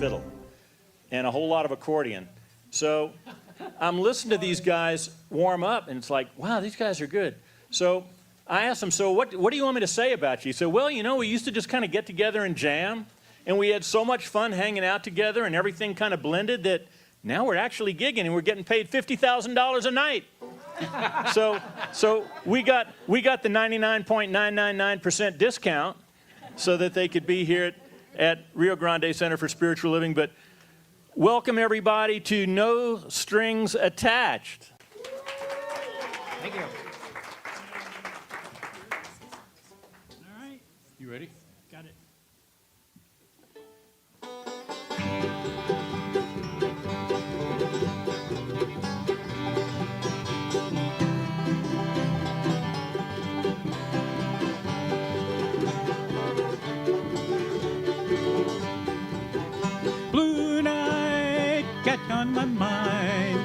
fiddle and a whole lot of accordion. So I'm listening to these guys warm up, and it's like, wow, these guys are good. So I asked them, so what do you want me to say about you? He said, well, you know, we used to just kind of get together and jam, and we had so much fun hanging out together, and everything kind of blended that now we're actually gigging, and we're getting paid $50,000 a night. So we got the 99.999% discount so that they could be here at Rio Grande Center for Spiritual Living. But welcome everybody to No Strings Attached. Thank you. All right. You ready? Got it. Blue night, got on my mind.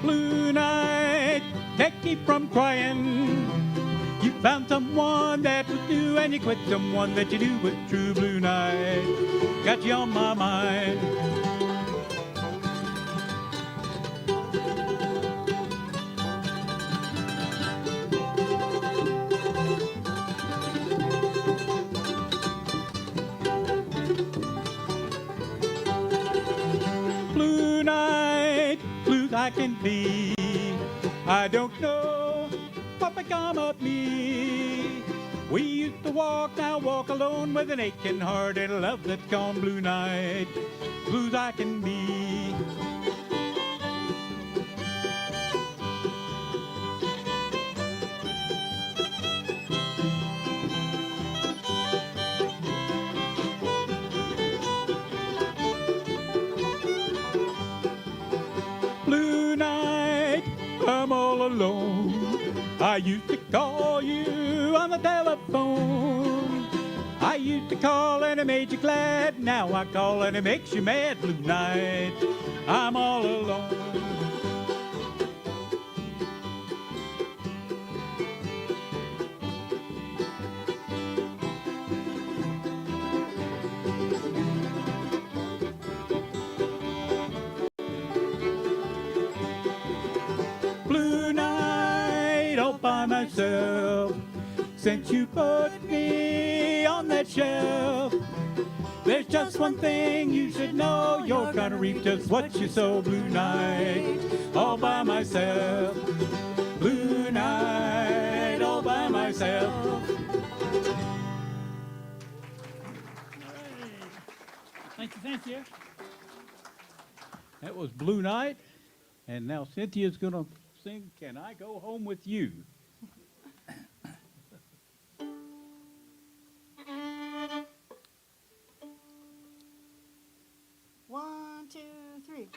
Blue night, can't keep from crying. You found someone that was new, and you quit someone that you knew was true. Blue night, got you on my mind. Blue night, blues I can be. I don't know what become of me. We used to walk, now walk alone with an aching heart and a love that's gone. Blue night, blues I can be. Blue night, I'm all alone. I used to call you on the telephone. I used to call and it made you glad. Now I call and it makes you mad. Blue night, I'm all alone. Blue night all by myself. Since you put me on that shelf, there's just one thing you should know. You're gonna reap just what you sow. Blue night all by myself. Blue night all by myself. Thank you, Cynthia. That was Blue Night, and now Cynthia's gonna sing Can I Go Home With You? One, two, three.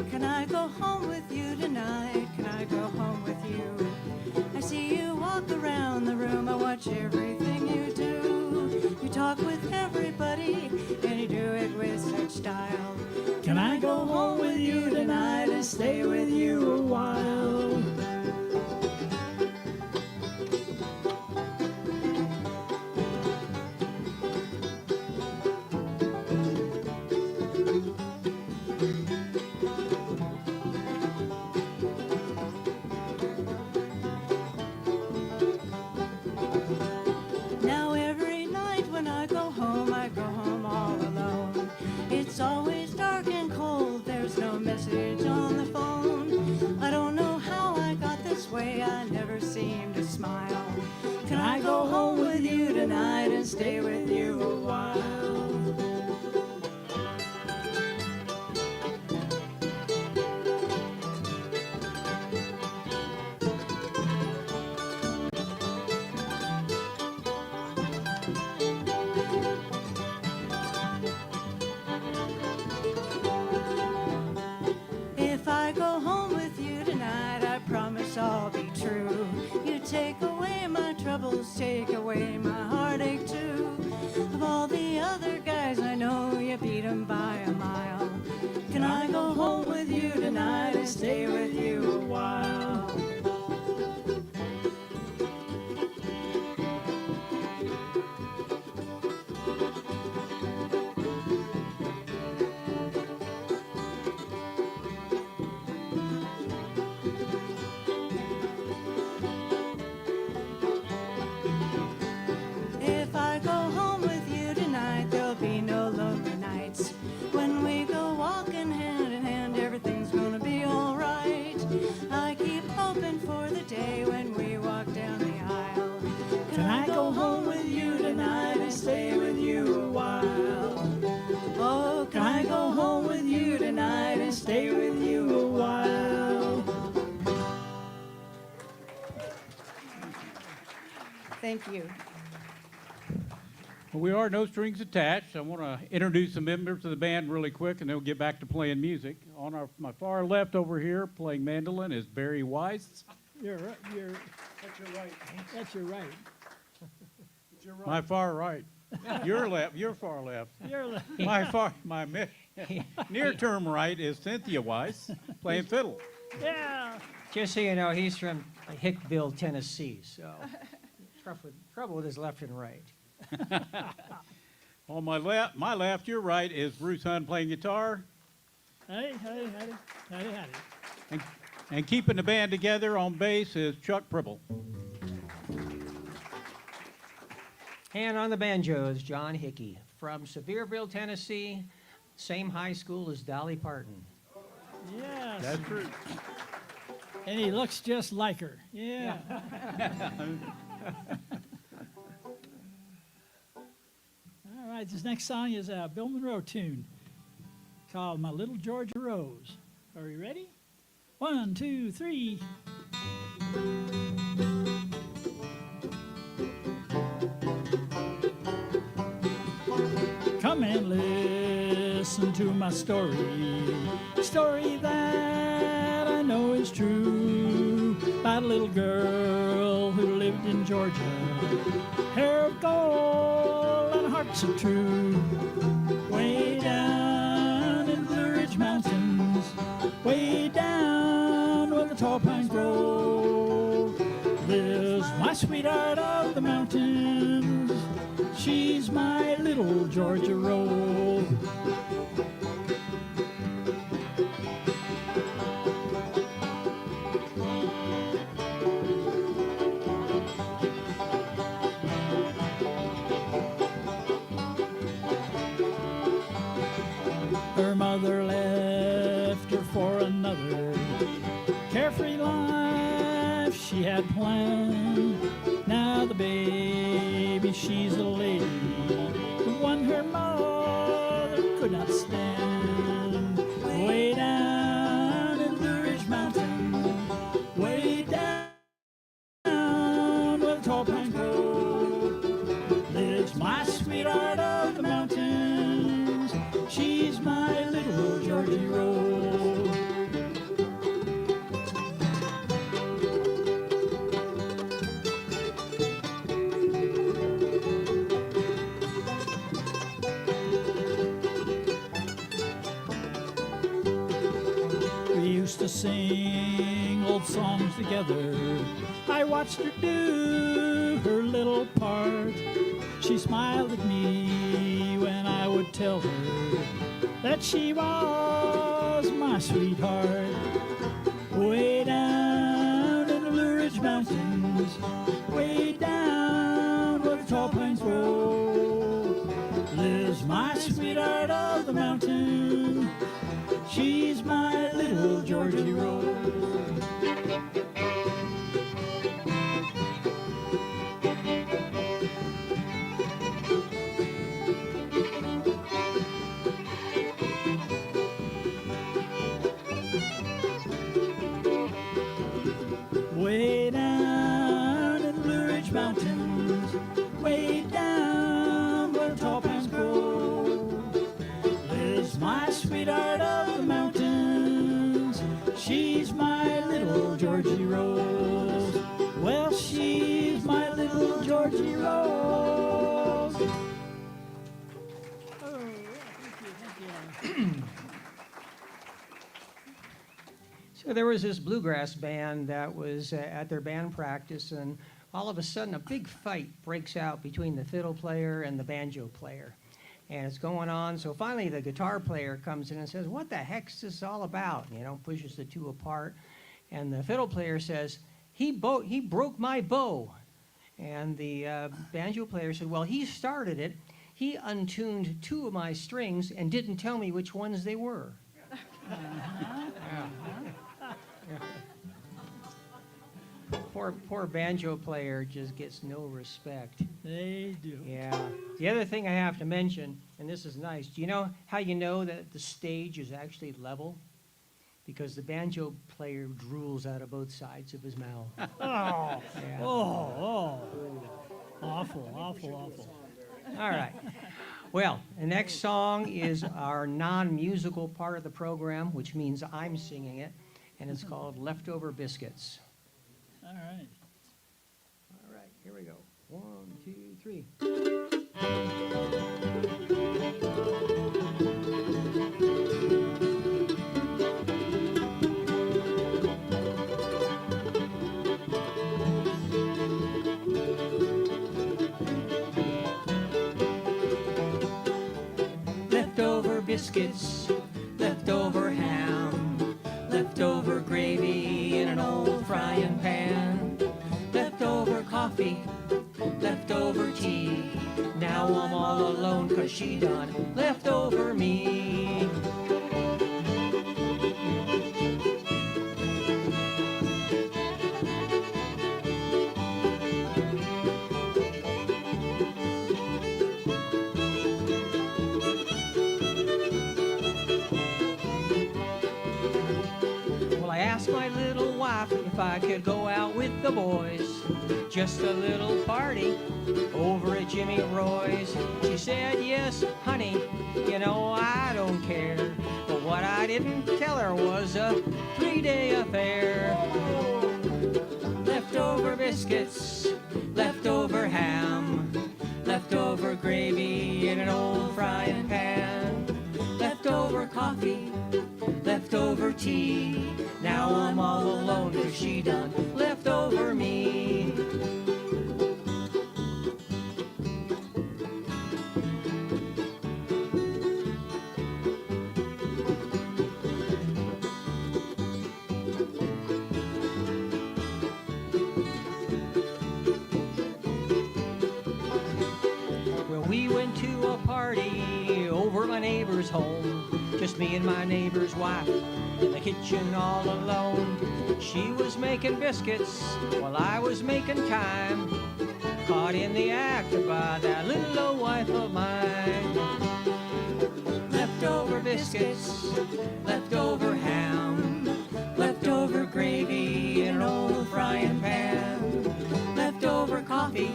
Can I go home with you tonight? Can I go home with you? I see you walk around the room. I watch everything you do. You talk with everybody, and you do it with such style. Can I go home with you tonight and stay with you a while? Now every night when I go home all alone. It's always dark and cold, there's no message on the phone. I don't know how I got this way, I never seem to smile. Can I go home with you tonight and stay with you a while? stay with you a while. If I go home with you tonight, there'll be no lonely nights. When we go walking hand in hand, everything's gonna be alright. I keep hoping for the day when we walk down the aisle. Can I go home with you tonight and stay with you a while? Oh, can I go home with you tonight and stay with you a while? Thank you. Well, we are No Strings Attached. I want to introduce the members of the band really quick, and then we'll get back to playing music. On my far left over here, playing mandolin, is Barry Weiss. That's your right. That's your right. My far right. Your left. Your far left. My near-term right is Cynthia Weiss, playing fiddle. Yeah. Just so you know, he's from Hickville, Tennessee, so trouble with his left and right. On my left, your right is Bruce Hunn playing guitar, Howdy. and keeping the band together on bass is Chuck Pribyl. And on the banjo is John Hickey from Sevierville, Tennessee, same high school as Dolly Parton. Yes. That's true. And he looks just like her. Yeah. All right, this next song is a Bill Monroe tune called My Little Georgia Rose. Are you ready? 1, 2, 3. Come and listen to my story that I know is true, about a little girl who lived in Georgia, hair of gold and hearts of true, way down in Blue Ridge Mountains, way down where the tall pines grow, lives my sweetheart of the mountains. She's my little Georgia Rose. Her mother left her for another carefree life she had planned. Now the baby, she's a lady, the one her mother could not stand. Way down in Blue Ridge Mountain, way down where the tall pines grow, lives my sweetheart of the mountains. She's my little Georgie Rose. To sing old songs together, I watched her do her little part. She smiled at me when I would tell her that she was my sweetheart. Way down in the Blue Ridge Mountains, way down where the tall pines grow, lives my sweetheart of the mountain. She's my little Georgie Rose. Way down in the Blue Ridge Mountains, way down where the tall pines grow, lives my sweetheart of the mountains. She's my little Georgie Rose. Well, she's my little Georgie Rose. So there was this bluegrass band that was at their band practice, and all of a sudden a big fight breaks out between the fiddle player and the banjo player. And it's going on, so finally the guitar player comes in and says, "What the heck's this all about?" You know, pushes the two apart. And the fiddle player says, he broke my bow. And the banjo player said, "Well, he started it. He untuned two of my strings and didn't tell me which ones they were." Poor banjo player just gets no respect. They do. Yeah. The other thing I have to mention, and this is nice, do you know how you know that the stage is actually level? Because the banjo player drools out of both sides of his mouth. Oh, Yeah. oh. Awful, awful, awful. All right. Well, the next song is our non-musical part of the program, which means I'm singing it, and it's called Leftover Biscuits. All right. All right, here we go. 1, 2, 3. Leftover biscuits, leftover ham, leftover gravy in an old frying pan, leftover coffee, leftover tea. Now I'm all alone 'cause she done left over me. Well, I asked my little wife if I could go out with the boys. Just a little party over at Jimmy Roy's. She said, "Yes, honey, you know I don't care." But what I didn't tell her was a 3-day affair. Leftover biscuits, leftover ham, leftover gravy in an old frying pan, leftover coffee, leftover tea. Now I'm all alone 'cause she done left over me. Well, we went to a party over my neighbor's home. Just me and my neighbor's wife in the kitchen all alone. She was making biscuits while I was making time. Caught in the act by that little old wife of mine. Leftover biscuits, leftover ham, leftover gravy in an old frying pan, leftover coffee,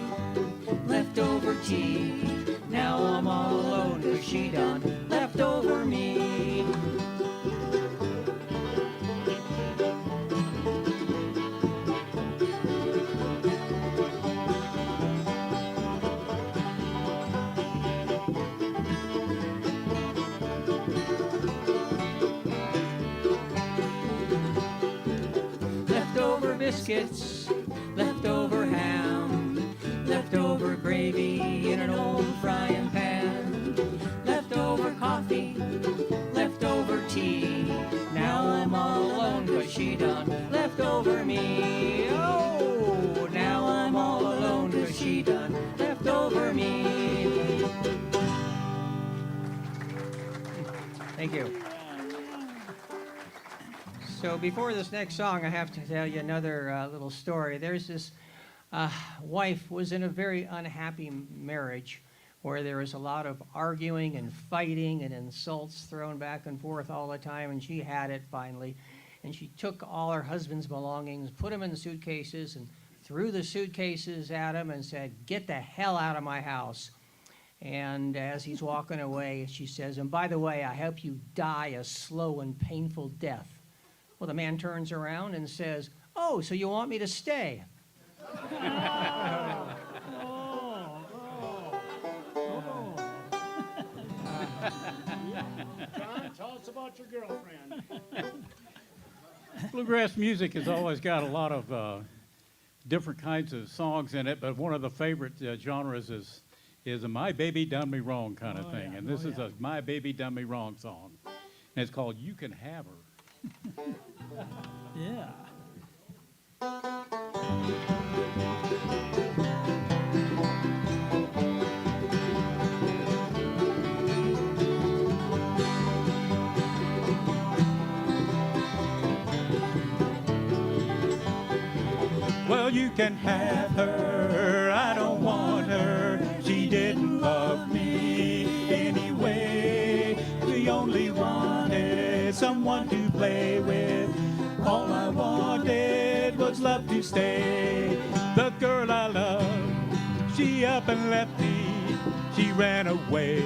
leftover tea. Now I'm all alone 'cause she done left over me. Leftover biscuits, leftover ham, leftover gravy in an old frying pan, leftover coffee, leftover tea. Now I'm all alone 'cause she done left over me. Oh, now I'm all alone 'cause she done left over me. Thank you. So before this next song, I have to tell you another little story. There's this wife was in a very unhappy marriage where there was a lot of arguing and fighting and insults thrown back and forth all the time, and she had it finally. And she took all her husband's belongings, put them in the suitcases, and threw the suitcases at him and said, "Get the hell out of my house." And as he's walking away, she says, "And by the way, I hope you die a slow and painful death." Well, the man turns around and says, "Oh, so you want me to stay?" John, tell us about your girlfriend. Bluegrass music has always got a lot of different kinds of songs in it, but one of the favorite genres is a "My Baby Done Me Wrong" kind of thing, and this is a "My Baby Done Me Wrong" song, and it's called "You Can Have Her." Yeah. Well, you can have her, I don't want her. She didn't love me anyway. We only wanted someone to play with. All I wanted was love to stay. The girl I love, she up and left me. She ran away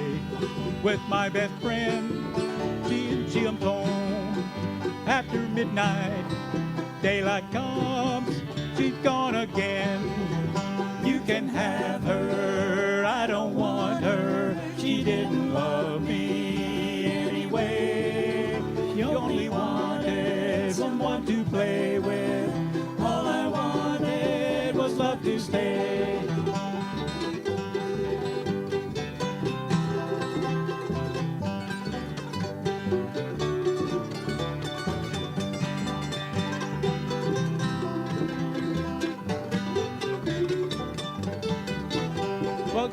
with my best friend. She comes home after midnight. Daylight comes, she's gone again. You can have her, I don't want her. She didn't love me anyway. She only wanted someone to play with. All I wanted was love to stay.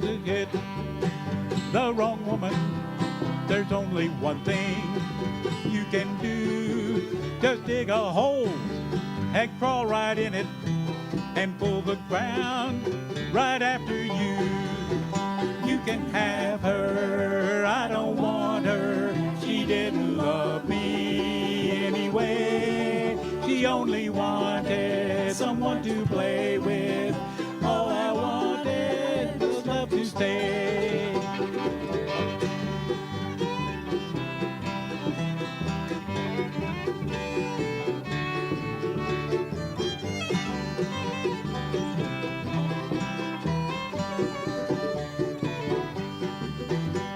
To get the wrong woman, there's only one thing you can do. Just dig a hole and crawl right in it and pull the ground right after you. You can have her, I don't want her. She didn't love me anyway. She only wanted someone to play with. All I wanted was love to stay.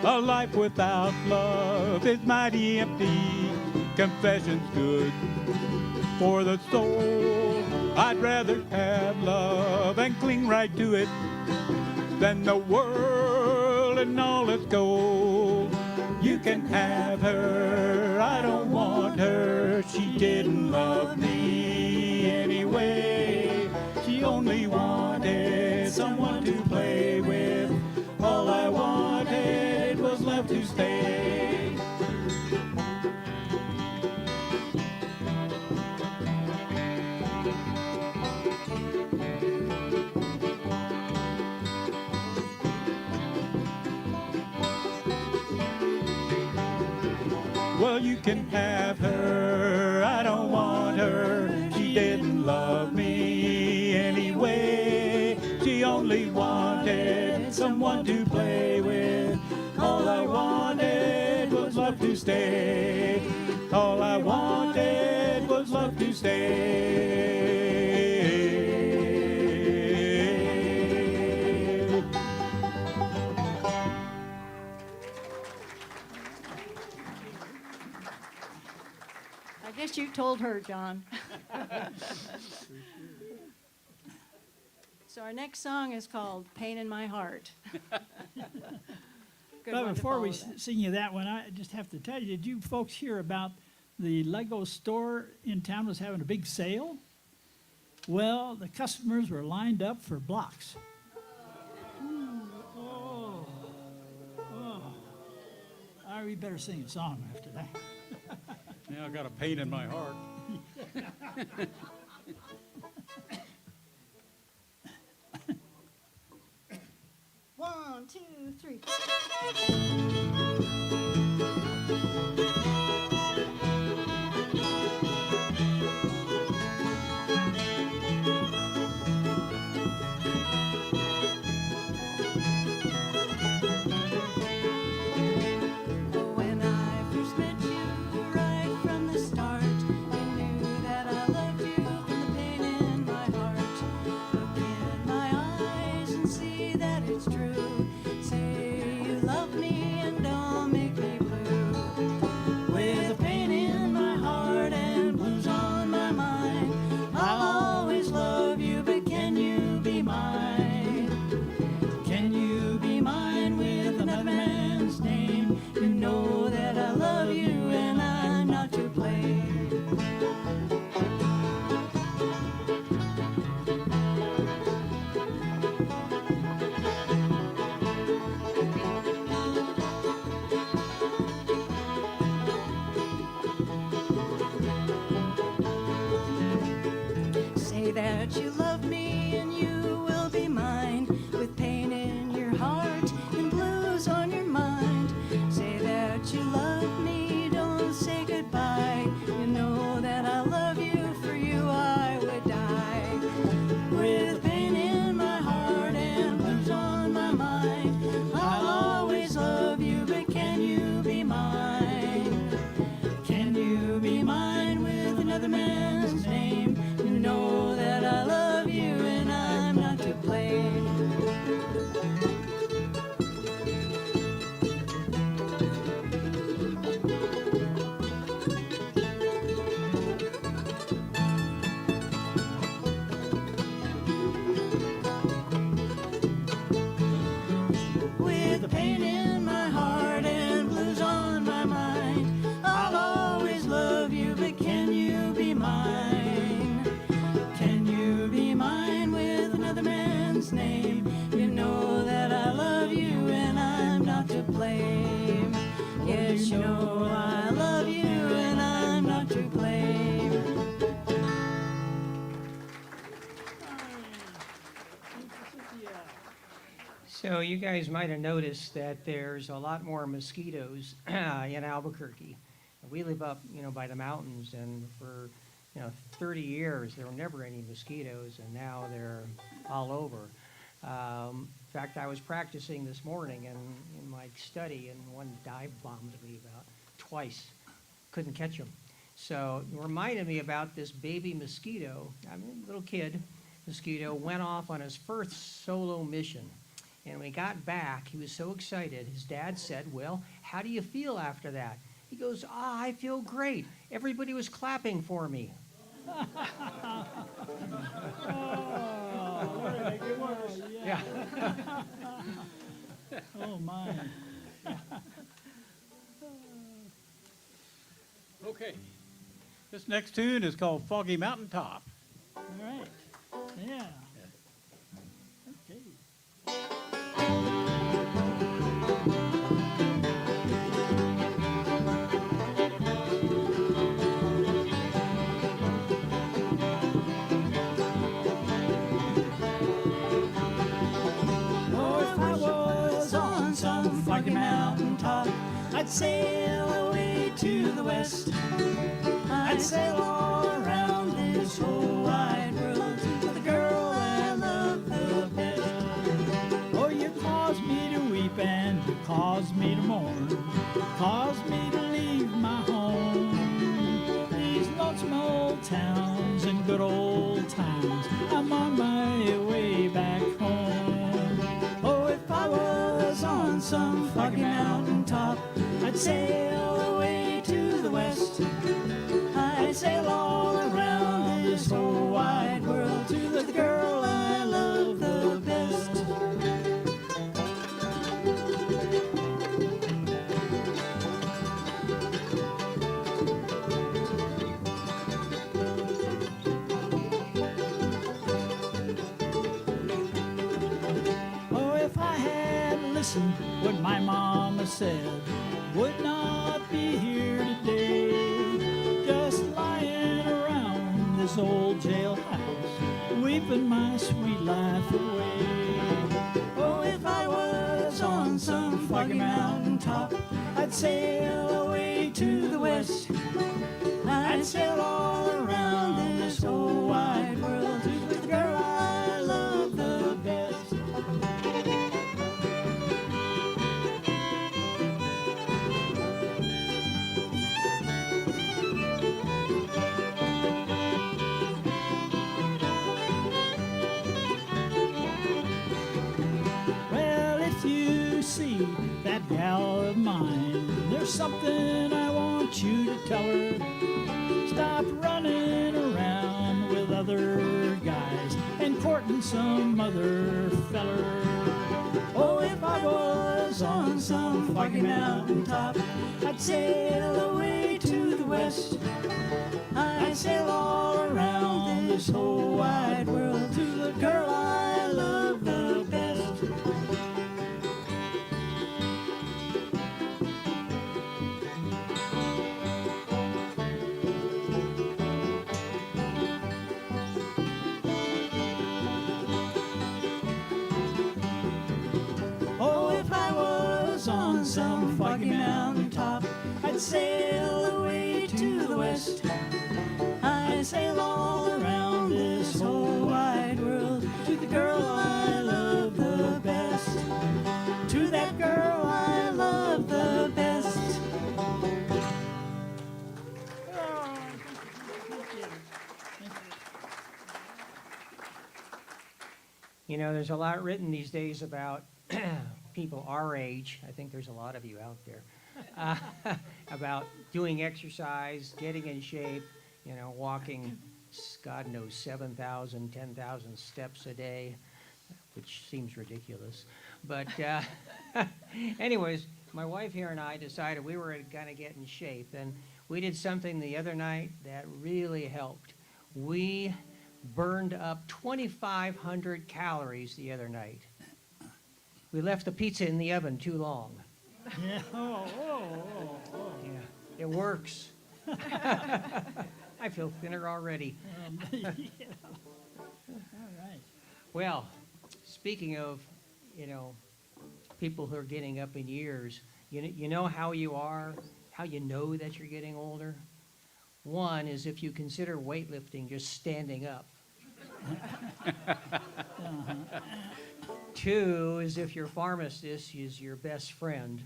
A life without love is mighty empty. Confession's good for the soul. I'd rather have love and cling right to it than the world and all its gold. You can have her, I don't want her. She didn't love me anyway. She only wanted someone to play with. All I wanted was love to stay. Well, you can have her, I don't want her. She didn't love me anyway. She only wanted someone to play with. All I wanted was love to stay. All I wanted was love to stay. I guess you told her, John. So our next song is called Pain in My Heart. Good But one to before we follow that. sing you that one, I just have to tell you, did you folks hear about the Lego store in town was having a big sale? Well, the customers were lined up for blocks. Oh. We better sing a song after that. Now I got a pain in my heart. One, two, three. When I first met you, right from the start, you knew that I loved you from the pain in my heart. Look in my eyes and see that it's true. Say you love me and don't make me blue. Say that you love me and you will be mine, with pain in your heart and blues on your mind. Say that you love me, don't say goodbye. You know that I love you, for you I would die. With pain in my heart and blues on my mind, I'll always love you, but can you be mine? Can you be mine with another man's name? You know that I love you and I'm not to blame. With the pain in my heart and blues on my mind, I'll always love you, but can you be mine? Can you be mine with another man's name? You know that I love you and I'm not to blame. Yes, you know I love you and I'm not to blame. So you guys might have noticed that there's a lot more mosquitoes in Albuquerque. We live up, by the mountains, and for, 30 years there were never any mosquitoes, and now they're all over. In fact, I was practicing this morning in my study, and one dive bombed me about twice. Couldn't catch them. So it reminded me about this baby mosquito. I mean, little kid mosquito went off on his first solo mission. And when he got back, he was so excited. His dad said, "Well, how do you feel after that?" He goes, "I feel great. Everybody was clapping for me." Yeah. Oh, my. Okay. This next tune is called Foggy Mountaintop. All right. Yeah. Okay. Oh, if I was on some foggy mountaintop, I'd sail away to the west. I'd sail all around this whole wide world to the girl I love the best. Oh, you caused me to weep and you caused me to mourn, caused me to leave my home. These lonesome old towns and good old times, I'm on my way back home. Oh, if I was on some foggy mountaintop, I'd sail away to the west. I'd sail all around this whole wide world to the girl I love the best. Oh, if I had listened what my mama said, would not be here today, just lying around this old jailhouse, weeping my sweet life away. Oh, if I was on some foggy mountaintop, I'd sail away to the west. I'd sail all around this whole wide world to the girl I love the best. Well, if you see that gal of mine, there's something I want you to tell her. Stop running around with other guys and courting some other feller. Oh, if I was on some foggy mountaintop, I'd sail away to the west. I'd sail all around this whole wide world to the girl I love the best. some foggy mountain top. I'd sail away to the west. I'd sail all around this whole wide world to the girl I love the best. To that girl I love the best. You know, there's a lot written these days about people our age. I think there's a lot of you out there. About doing exercise, getting in shape, you know, walking, God knows, 7,000, 10,000 steps a day, which seems ridiculous. But anyways, my wife here and I decided we were going to get in shape, and we did something the other night that really helped. We burned up 2,500 calories the other night. We left the pizza in the oven too long. Yeah. Yeah, it works. I feel thinner already. Yeah. All right. Well, speaking of, you know, people who are getting up in years, you know how you are, how you know that you're getting older? One is if you consider weightlifting just standing up. Two is if your pharmacist is your best friend.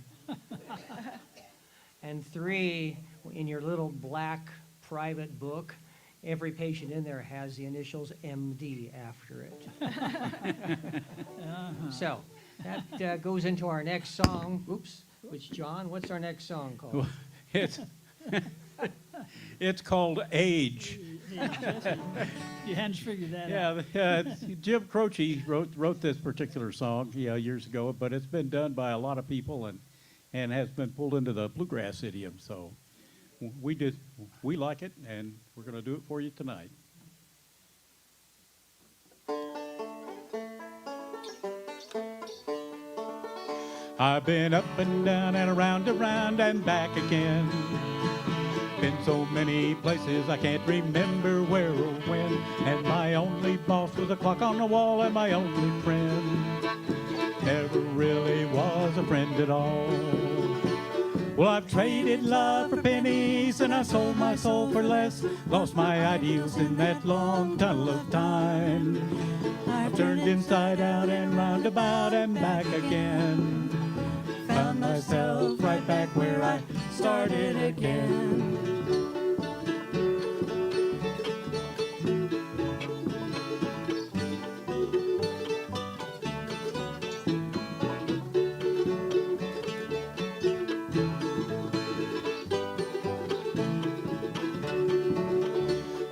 And three, in your little black private book, every patient in there has the initials MD after it. So that goes into our next song. Oops, which, John, what's our next song called? It's called Age. You hadn't figured that out. Yeah, Jim Croce wrote this particular song years ago, but it's been done by a lot of people and has been pulled into the bluegrass idiom. So we like it, and we're going to do it for you tonight. I've been up and down and around and back again. Been so many places I can't remember where or when. And my only boss was a clock on the wall, and my only friend never really was a friend at all. Well, I've traded love for pennies, and I sold my soul for less. Lost my ideals in that long tunnel of time. I've turned inside out and roundabout and back again. Found myself right back where I started again.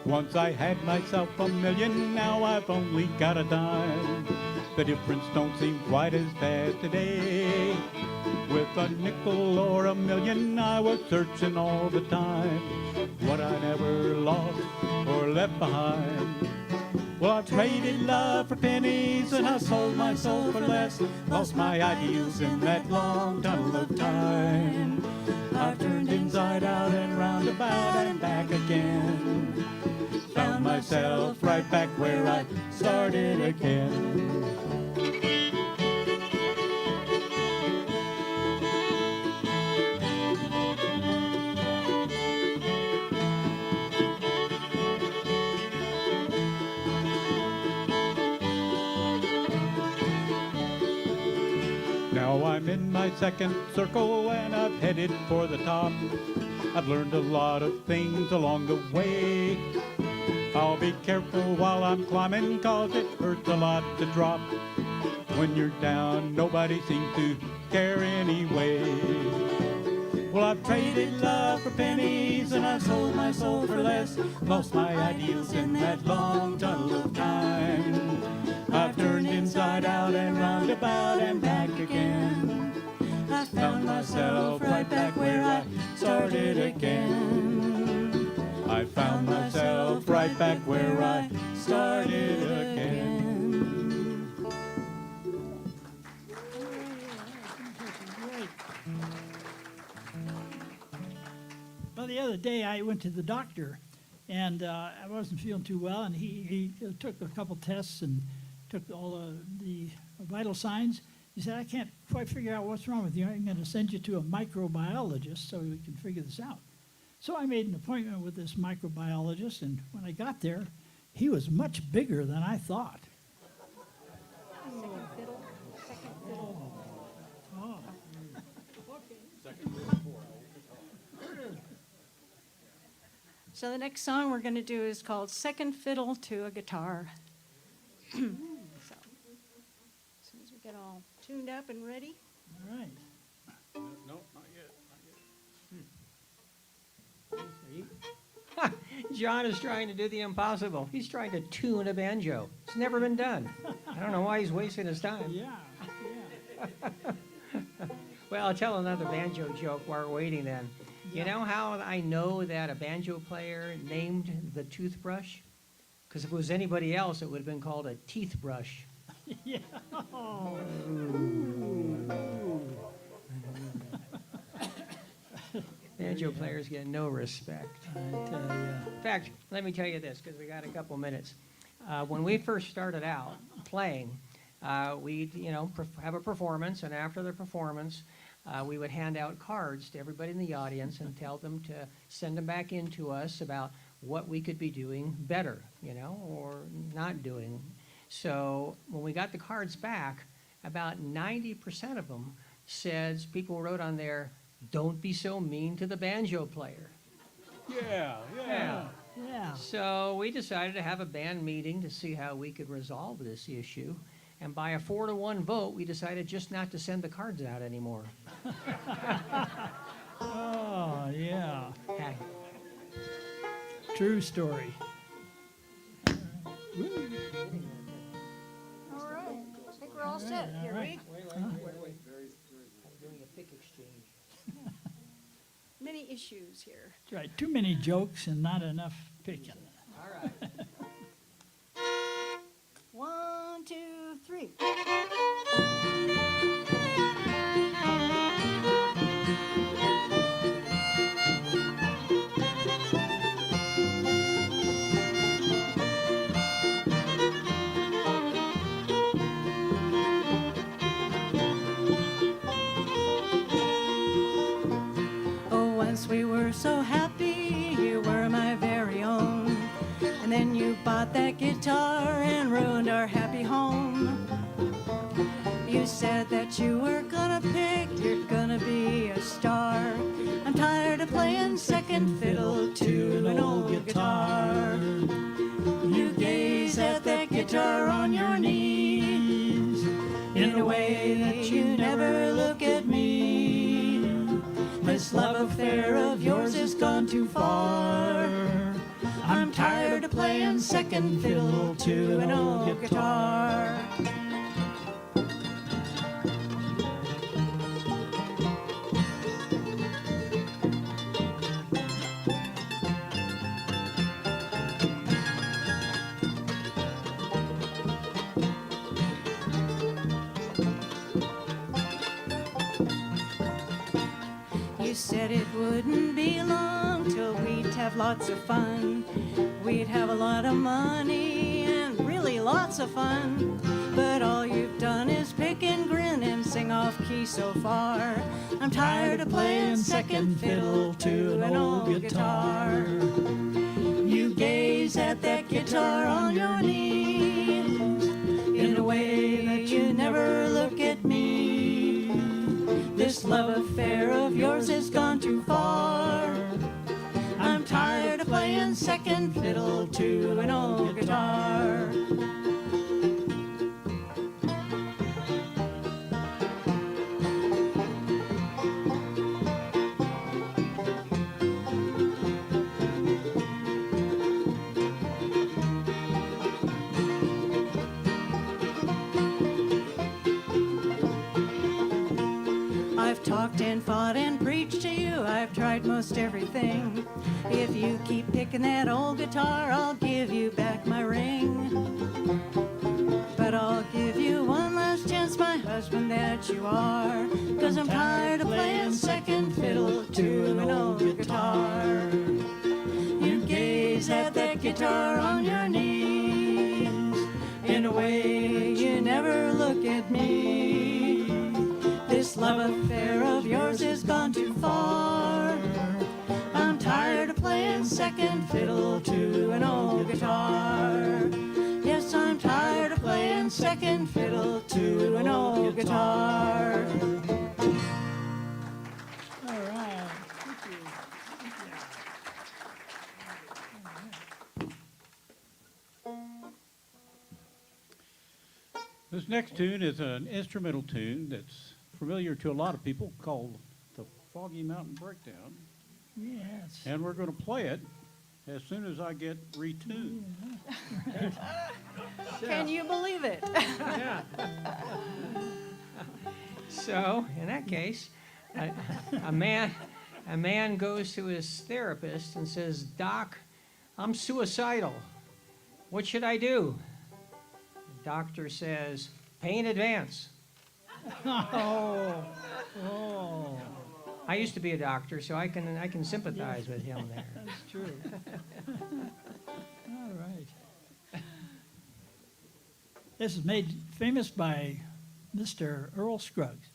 Once I had myself a million, now I've only got a dime. The difference don't seem quite as bad today. With a nickel or a million, I was searching all the time. What I never lost or left behind. Well, I traded love for pennies, and I sold my soul for less. Lost my ideals in that long tunnel of time. I've turned inside out and roundabout and back again. Found myself right back where I started again. Now I'm in my second circle and I've headed for the top. I've learned a lot of things along the way. I'll be careful while I'm climbing, 'cause it hurts a lot to drop. When you're down, nobody seems to care anyway. Well, I've traded love for pennies, and I've sold my soul for less. Lost my ideals in that long tunnel of time. I've turned inside out and roundabout and back again. I found myself right back where I started again. I found myself right back where I started again. Well, the other day I went to the doctor, and I wasn't feeling too well, and he took a couple tests and took all the vital signs, He said, I can't quite figure out what's wrong with you. I'm going to send you to a microbiologist so we can figure this out. So I made an appointment with this microbiologist, and when I got there, he was much bigger than I thought. Second fiddle. Second fiddle. Oh. So the next song we're going to do is called Second Fiddle to a Guitar. So, as soon as we get all tuned up and ready. All right. No, not yet. John is trying to do the impossible. He's trying to tune a banjo. It's never been done. I don't know why he's wasting his time. Yeah, Well, I'll tell another banjo joke while we're waiting then. You know how I know that a banjo player named the toothbrush? Because if it was anybody else, it would have been called a teeth brush. yeah. Oh. Banjo players get no respect. I tell ya. In fact, let me tell you this, because we got a couple minutes. When we first started out playing, we'd have a performance, and after the performance, we would hand out cards to everybody in the audience and tell them to send them back in to us about what we could be doing better, or not doing. So when we got the cards back, about 90% of them says, people wrote on there, "Don't be so mean to the banjo player." Yeah. Yeah. So we decided to have a band meeting to see how we could resolve this issue. And by a 4-1 vote, we decided just not to send the cards out anymore. Oh, yeah. Hey, True story. All right. I think we're all set. Here we I'm doing a pick exchange. many issues here. That's right. Too many jokes and not enough picking. All right. 1, 2, 3. Oh, once we were so happy, you were my very own. And then you bought that guitar and ruined our happy home. You said that you were gonna pick, you're gonna be a star. I'm tired of playing second fiddle to an old guitar. You gaze at that guitar on your knees in a way that you never look at me. This love affair of yours has gone too far. I'm tired of playing second fiddle to an old guitar. You said it wouldn't be long till we'd have lots of fun. We'd have a lot of money and really lots of fun. But all you've done is pick and grin and sing off key so far. I'm tired of playing second fiddle to an old guitar. You gaze at that guitar on your knees in a way that you never look at me. This love affair of yours has gone too far. I'm tired of playing second fiddle to an old guitar. I've talked and fought and preached to you, I've tried most everything. If you keep picking that old guitar, I'll give you back my ring. But I'll give you one last chance, my husband that you are. 'Cause I'm tired of playing second fiddle to an old guitar. You gaze at that guitar on your knees in a way you never look at me. love affair of yours has gone too far. I'm tired of playing second fiddle to an old guitar. Yes, I'm tired of playing second fiddle to an old guitar. All right. Thank you. This next tune is an instrumental tune that's familiar to a lot of people called the Foggy Mountain Breakdown. Yes. And we're going to play it as soon as I get retuned. Can you believe it? So, in that case, a man goes to his therapist and says, "Doc, I'm suicidal. What should I do?" The doctor says, "Pay in advance." Oh. Oh. I used to be a doctor, so I can sympathize with him there. That's true. All right. This is made famous by Mr. Earl Scruggs.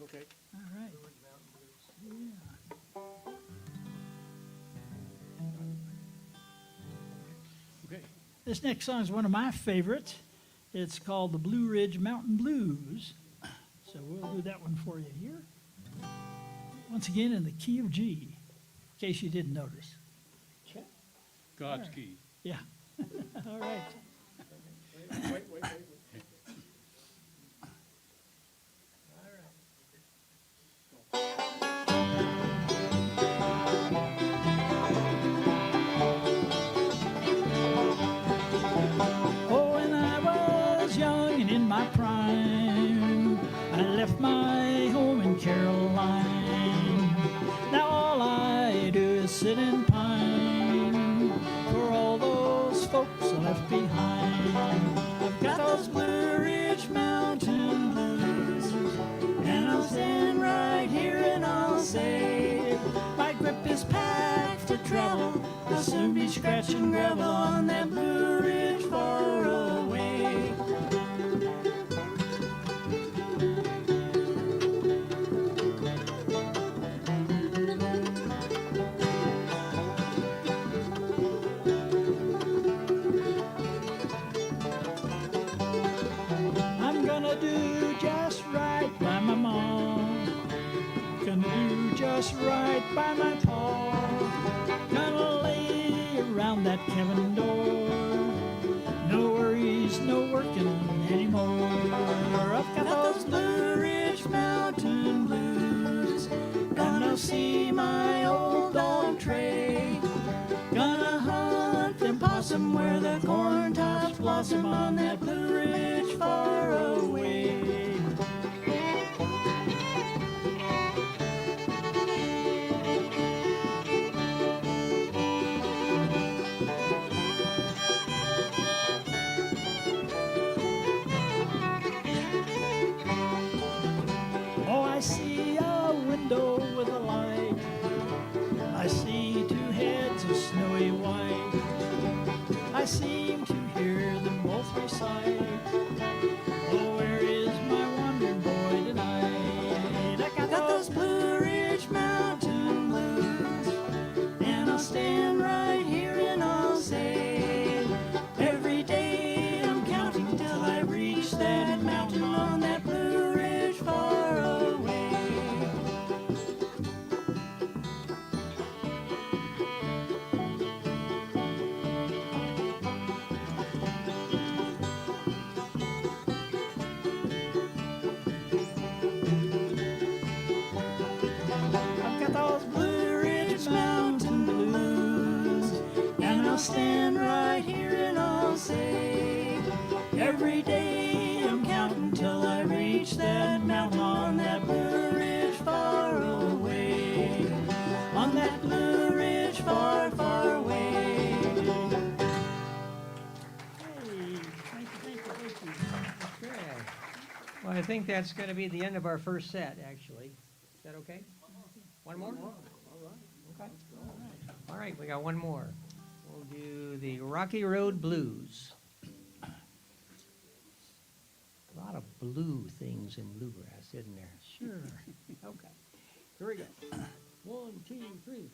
Okay. All right. Okay. This next song is one of my favorites. It's called the Blue Ridge Mountain Blues. So we'll do that one for you here. Once again in the key of G, in case you didn't notice. God's key. Yeah. All right. Wait. Oh, when I was young and in my prime, I left my home in Caroline. Now all I do is sit and pine for all those folks I left behind. I've got those Blue Ridge Mountain blues, and I'll stand right here and I'll say, my grip is packed for travel. I'll soon be scratching gravel on that Blue Ridge far away. I'm gonna do just right by my mom. Gonna do just just right by my paw. Gonna lay around that cabin door. No worries, no working anymore. I've got those Blue Ridge Mountain blues. Gonna see my old dog Trey. Gonna hunt them possum where the corn tops blossom on that Blue Ridge far away. Oh, I see a window with a light. I see two heads of snowy white. I seem to hear them both recite. Oh, where is my wandering boy tonight? I got those Blue Ridge Mountain blues, and I'll stand right here and I'll say, every day I'm counting till I reach that mountain on that Blue Ridge far away. I've got those Blue Ridge Mountain blues, and I'll stand right here and I'll say, every day I'm counting till I reach that mountain on that Blue Ridge far away, on that Blue Ridge far, far away. Hey, thank you. Okay. Well, I think that's going to be the end of our first set, actually. Is that okay? One more? Okay. All right, we got one more. We'll do the Rocky Road Blues. A lot of blue things in bluegrass, isn't there? Sure. Okay. Here we go. 1, 2, 3.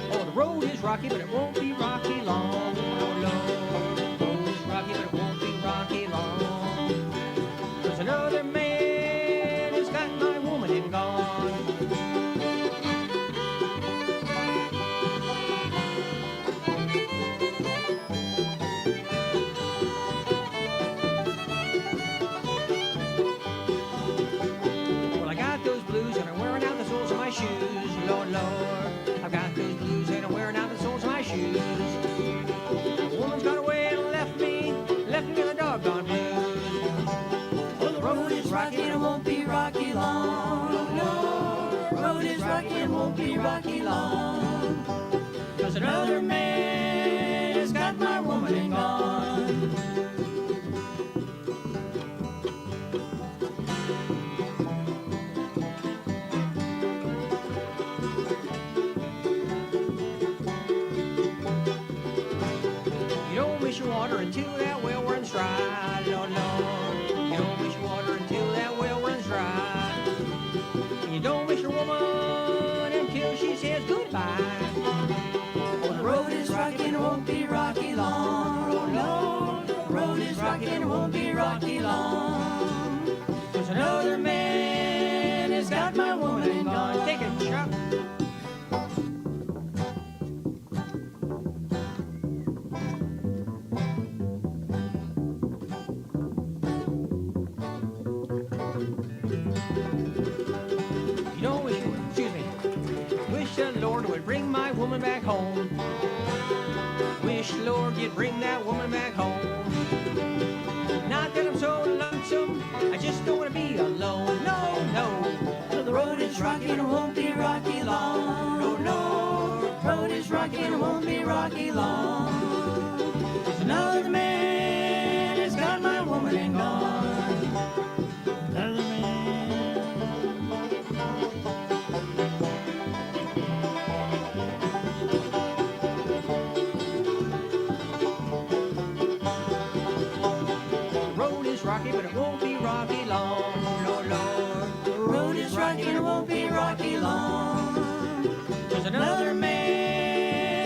Oh, the road is rocky, but it won't be rocky long. Oh, no. The road is rocky, but it won't be rocky long. There's another man who's got my woman and gone. Well, I got those blues and I'm wearing out the soles of my shoes. Lord, Lord, I've got those blues and I'm wearing out the soles of my shoes. The woman's gone away and left me with a doggone blues. Oh, the road is rocky and it won't be rocky long. No, the road is rocky and won't be rocky long. 'Cause another man has got my woman and gone. You don't wish your water until that well runs dry, Lord, Lord. You don't wish your water until that well runs dry. And you don't wish your woman until she says goodbye. Oh, the road is rocky and it won't be rocky long. Oh, no, the road is rocky and it won't be rocky long. 'Cause another man has got my woman and gone. Take it, Chuck. You don't wish, excuse me, wish the Lord would bring my woman back home. Wish, Lord, you'd bring that woman back home. Not that I'm so lonesome, I just don't want to be alone. No, no. The road is rocky and it won't be rocky long. No, no, the road is rocky and it won't be rocky long. 'Cause another man has got my woman and gone. Another man. The road is rocky, but it won't be rocky long. Lord, Lord. The road is rocky and it won't be rocky long. 'Cause another man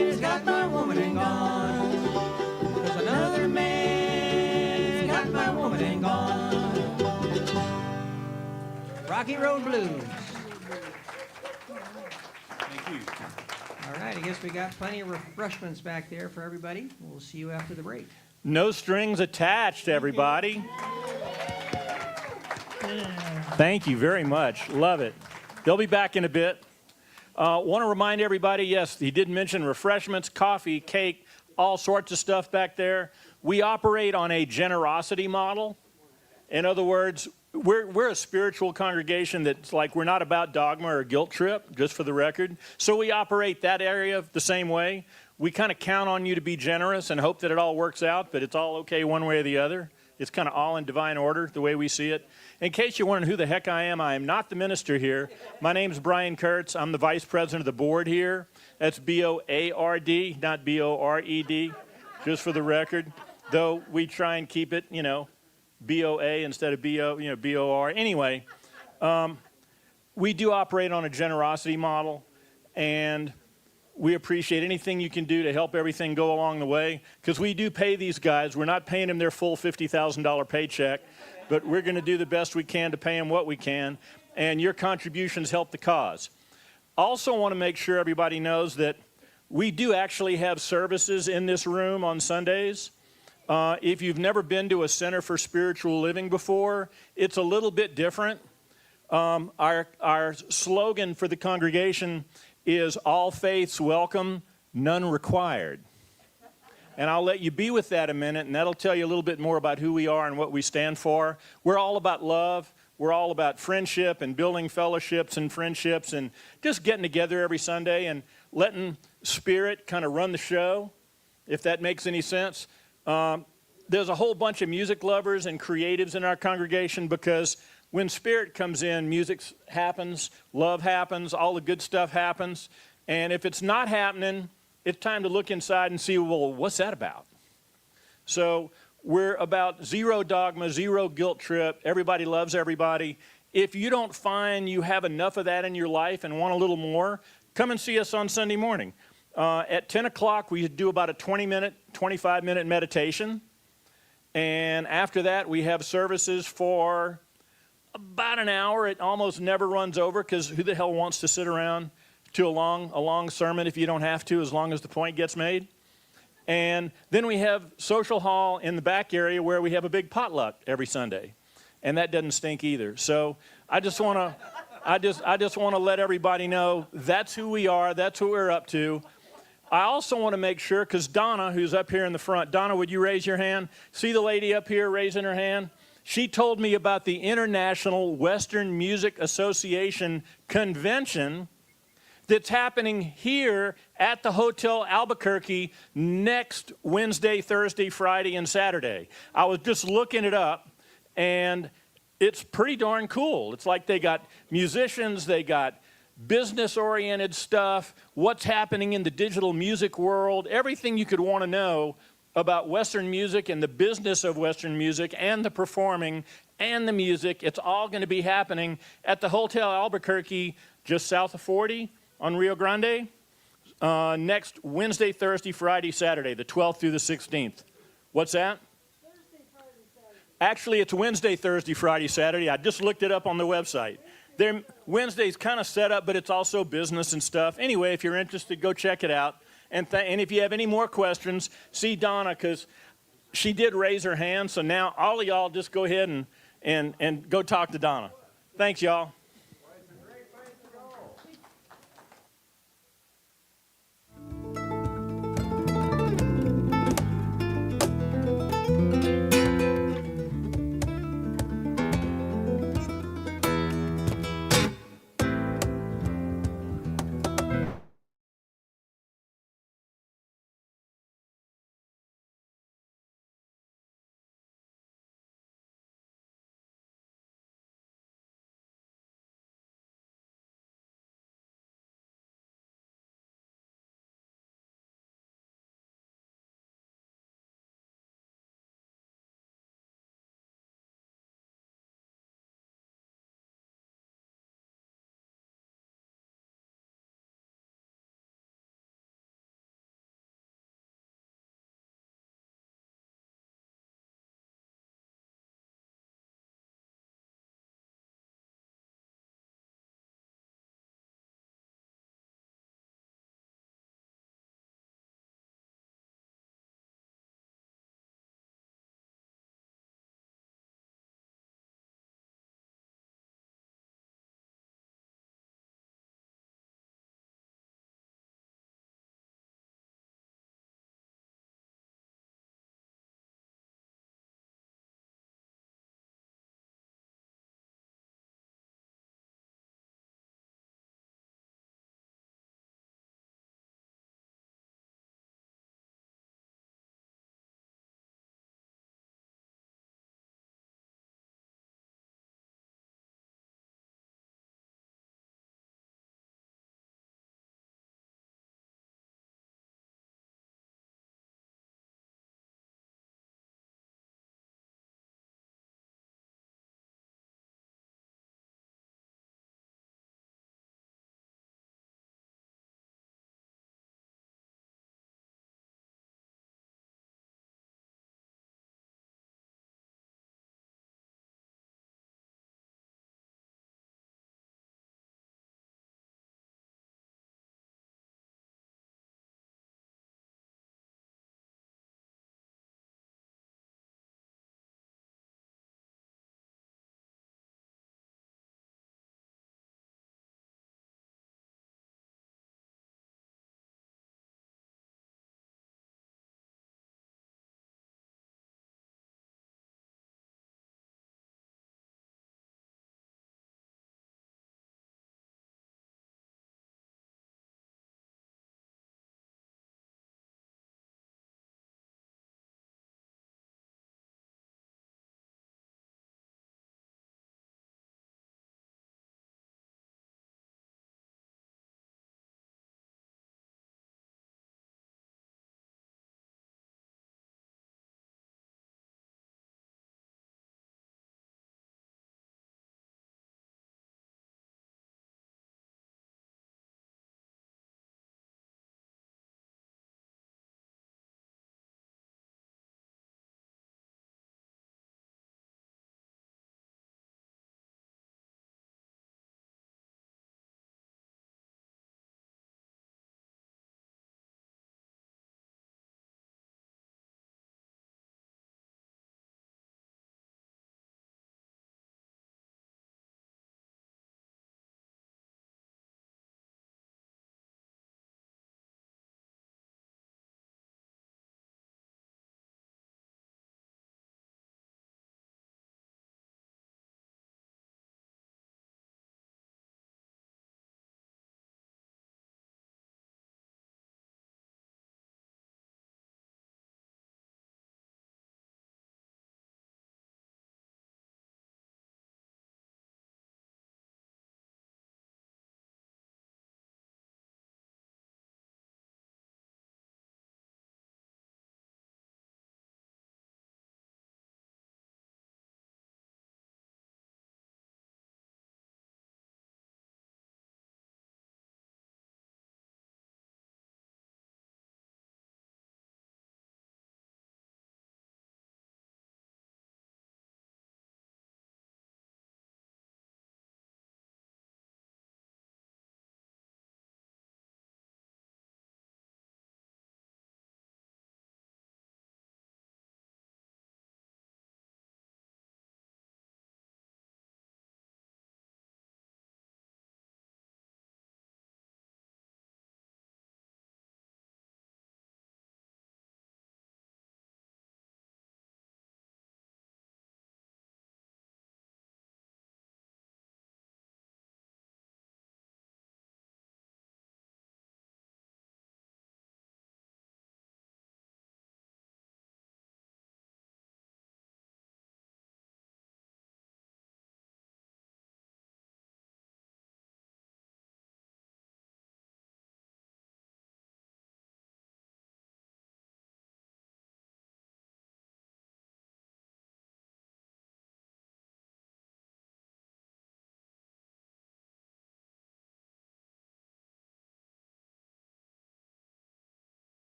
Rocky Road Blues. Thank you. All right, I guess we got plenty of refreshments back there for everybody. We'll see you after the break. No strings attached, everybody. Thank you very much. Love it. They'll be back in a bit. Want to remind everybody, yes, he did mention refreshments, coffee, cake, all sorts of stuff back there. We operate on a generosity model. In other words, we're a spiritual congregation that's like, we're not about dogma or guilt trip, just for the record. So we operate that area the same way. We kind of count on you to be generous and hope that it all works out, but it's all okay one way or the other. It's kind of all in divine order, the way we see it. In case you're wondering who the heck I am not the minister here. My name's Brian Kurtz. I'm the vice president of the board here. That's B-O-A-R-D, not B-O-R-E-D, just for the record. Though we try and keep it, you know, B-O-A instead of B-O-R. Anyway, we do operate on a generosity model, and we appreciate anything you can do to help everything go along the way, because we do pay these guys. We're not paying them their full $50,000 paycheck, but we're going to do the best we can to pay them what we can, and your contributions help the cause. Also want to make sure everybody knows that we do actually have services in this room on Sundays. If you've never been to a Center for Spiritual Living before, it's a little bit different. Our slogan for the congregation is all faiths welcome, none required. And I'll let you be with that a minute, and that'll tell you a little bit more about who we are and what we stand for. We're all about love. We're all about friendship and building fellowships and friendships and just getting together every Sunday and letting Spirit kind of run the show, if that makes any sense. There's a whole bunch of music lovers and creatives in our congregation, because when Spirit comes in, music happens, love happens, all the good stuff happens. And if it's not happening, it's time to look inside and see, well, what's that about? So we're about zero dogma, zero guilt trip. Everybody loves everybody. If you don't find you have enough of that in your life and want a little more, come and see us on Sunday morning. At 10 o'clock, we do about a 20-minute, 25-minute meditation. And after that, we have services for about an hour. It almost never runs over, because who the hell wants to sit around to a long sermon if you don't have to, as long as the point gets made? And then we have social hall in the back area where we have a big potluck every Sunday. And that doesn't stink either. So I just want to let everybody know that's who we are, that's what we're up to. I also want to make sure, because Donna, who's up here in the front, Donna, would you raise your hand? See the lady up here raising her hand? She told me about the International Western Music Association convention that's happening here at the Hotel Albuquerque next Wednesday, Thursday, Friday, and Saturday. I was just looking it up, and it's pretty darn cool. It's like they got musicians, they got business-oriented stuff, what's happening in the digital music world, everything you could want to know about Western music and the business of Western music and the performing and the music. It's all going to be happening at the Hotel Albuquerque, just south of 40 on Rio Grande, next Wednesday, Thursday, Friday, Saturday, the 12th through the 16th. What's that? Thursday, Friday, Saturday. Actually, it's Wednesday, Thursday, Friday, Saturday. I just looked it up on the website. Wednesday's kind of set up, but it's also business and stuff. Anyway, if you're interested, go check it out. And if you have any more questions, see Donna, because she did raise her hand. So now all of y'all just go ahead and go talk to Donna. Thanks, y'all.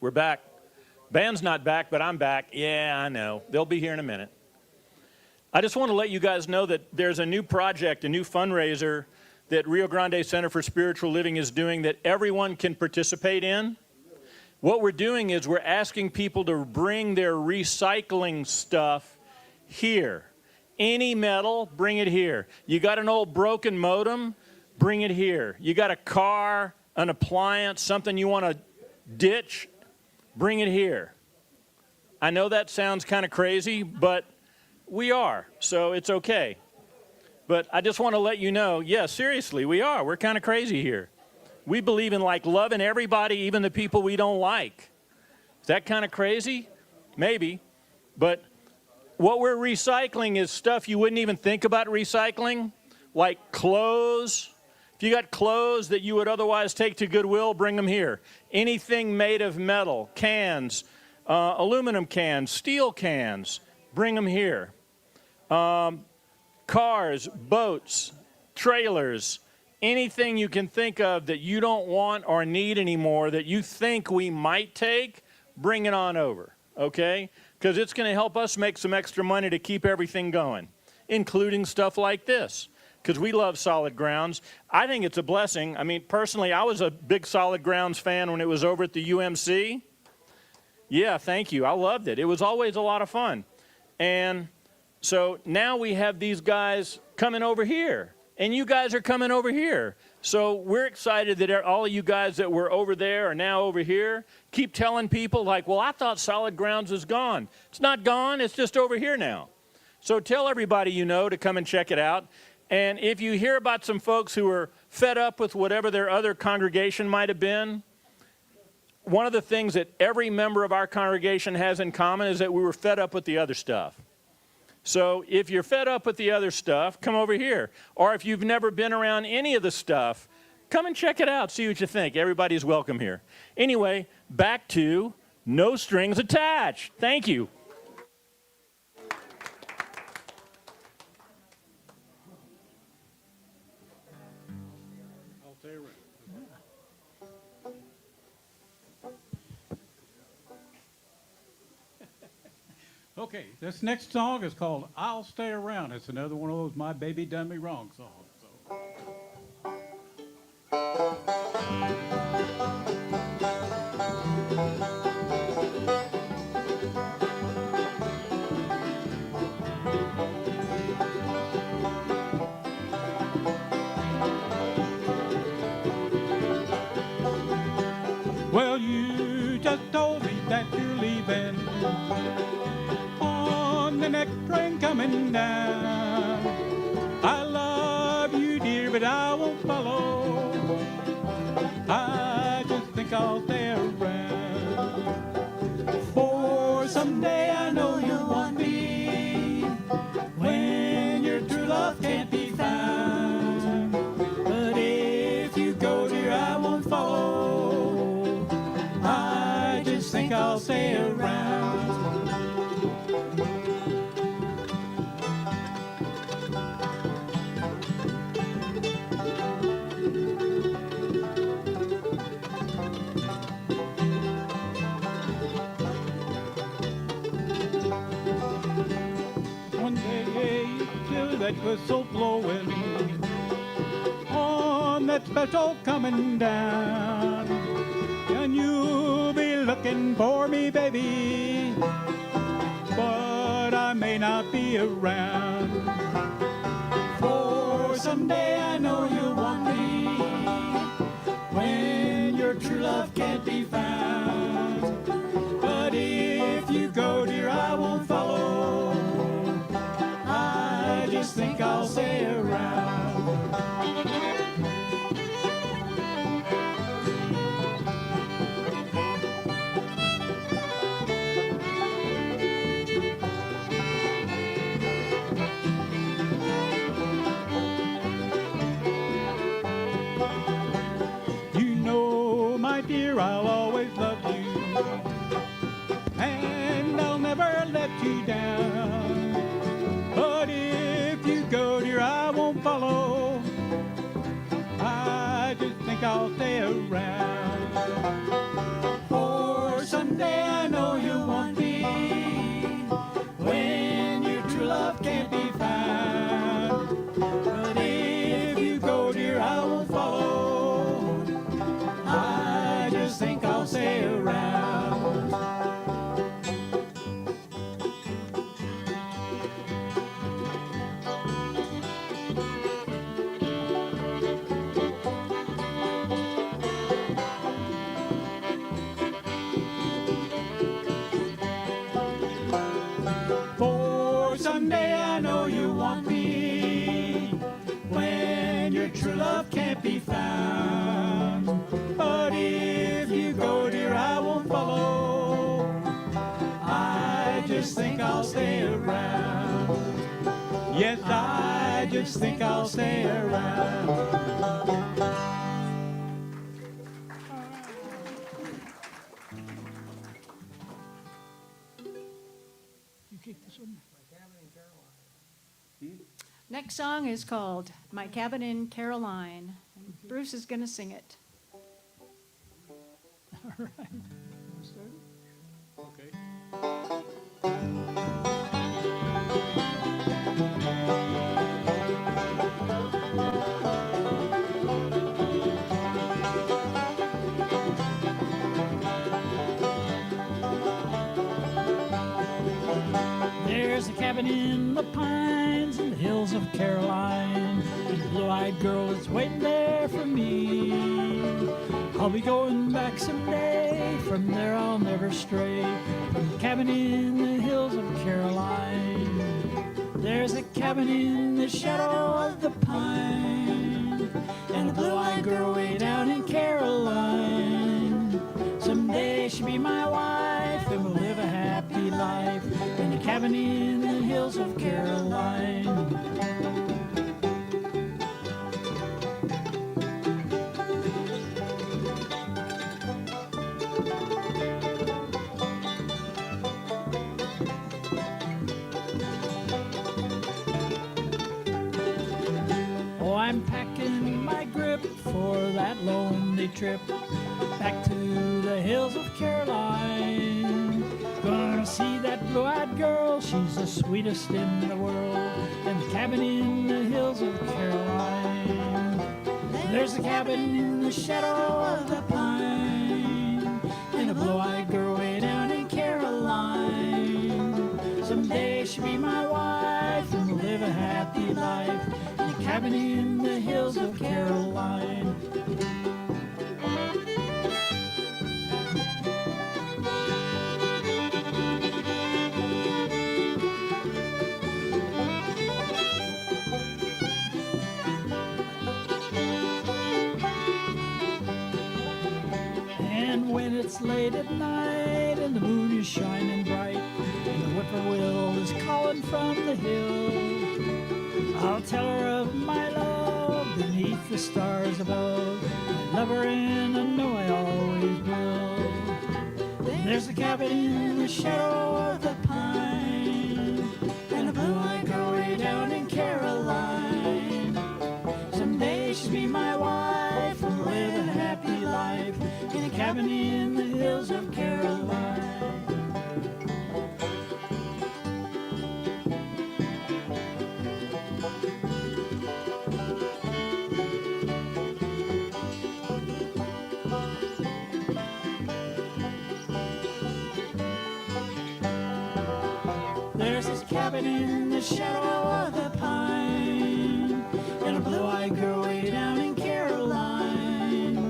we're back. Band's not back, but I'm back. Yeah, I know. They'll be here in a minute. I just want to let you guys know that there's a new project, a new fundraiser that Rio Grande Center for Spiritual Living is doing that everyone can participate in. What we're doing is we're asking people to bring their recycling stuff here. Any metal, bring it here. You got an old broken modem, bring it here. You got a car, an appliance, something you want to ditch, bring it here. I know that sounds kind of crazy, but we are, so it's okay. But I just want to let you know, yeah, seriously, we are. We're kind of crazy here. We believe in like loving everybody, even the people we don't like. Is that kind of crazy? Maybe. But what we're recycling is stuff you wouldn't even think about recycling, like clothes. If you got clothes that you would otherwise take to Goodwill, bring them here. Anything made of metal, cans, aluminum cans, steel cans, bring them here. Cars, boats, trailers, anything you can think of that you don't want or need anymore that you think we might take, bring it on over, okay? Because it's going to help us make some extra money to keep everything going, including stuff like this, because we love Solid Grounds. I think it's a blessing. I mean, personally, I was a big Solid Grounds fan when it was over at the UMC. Yeah, thank you. I loved it. It was always a lot of fun. And so now we have these guys coming over here, and you guys are coming over here. So we're excited that all of you guys that were over there are now over here. Keep telling people like, well, I thought Solid Grounds was gone. It's not gone. It's just over here now. So tell everybody you know to come and check it out. And if you hear about some folks who are fed up with whatever their other congregation might have been, one of the things that every member of our congregation has in common is that we were fed up with the other stuff. So if you're fed up with the other stuff, come over here. Or if you've never been around any of the stuff, come and check it out, see what you think. Everybody's welcome here. Anyway, back to No Strings Attached. Thank you. Okay, this next song is called I'll Stay Around. It's another one of those My Baby Done Me Wrong songs. Well, you just told me that you're leaving on the next train coming down. I love you, dear, but I won't follow. I just think I'll stay around. For someday I know you'll want me when your true love can't be found. But if you go, dear, I won't follow. I just think I'll stay around. That whistle blowing on that special coming down, and you'll be looking for me, baby, but I may not be around. For someday I know you'll want me when your true love can't be found. But if you go, dear, I won't follow. I just think I'll stay around. You know, my dear, I'll always love you, and I'll never let you down. But if you go, dear, I won't follow. I just think I'll stay around. For true love can't be found. But if you go, dear, I won't follow. I just think I'll stay around. Yes, I just think I'll stay around. You kick this one? Next song is called My Cabin in Caroline. And Bruce is going to sing it. All right. Start it? Okay. There's a cabin in the pines in the hills of Caroline. And a blue-eyed girl is waiting there for me. I'll be going back someday. From there I'll never stray. From the cabin in the hills of Caroline. There's a cabin in the shadow of the pine. And a blue-eyed girl way down in Caroline. Someday she'll be my wife and we'll live a happy life in a cabin in the hills of Caroline. Oh, I'm packing my grip for that lonely trip back to the hills of Caroline. Gonna see that blue-eyed girl, she's the sweetest in the world, in the cabin in the hills of Caroline. There's a cabin in the shadow of the pine, and a blue-eyed girl way down in Caroline. Someday she'll be my wife, and we'll live a happy life in a cabin in the hills of Caroline. And when it's late at night and the moon is shining bright and the whippoorwill is calling from the hill, I'll tell her of my love beneath the stars above. I love her and I know I always will. There's a cabin in the shadow of the pine and a blue-eyed girl way down in Caroline. Someday she'll be my wife and we'll live a happy life in a cabin in the hills of Caroline. There's this cabin in the shadow of the pine and a blue-eyed girl way down in Caroline.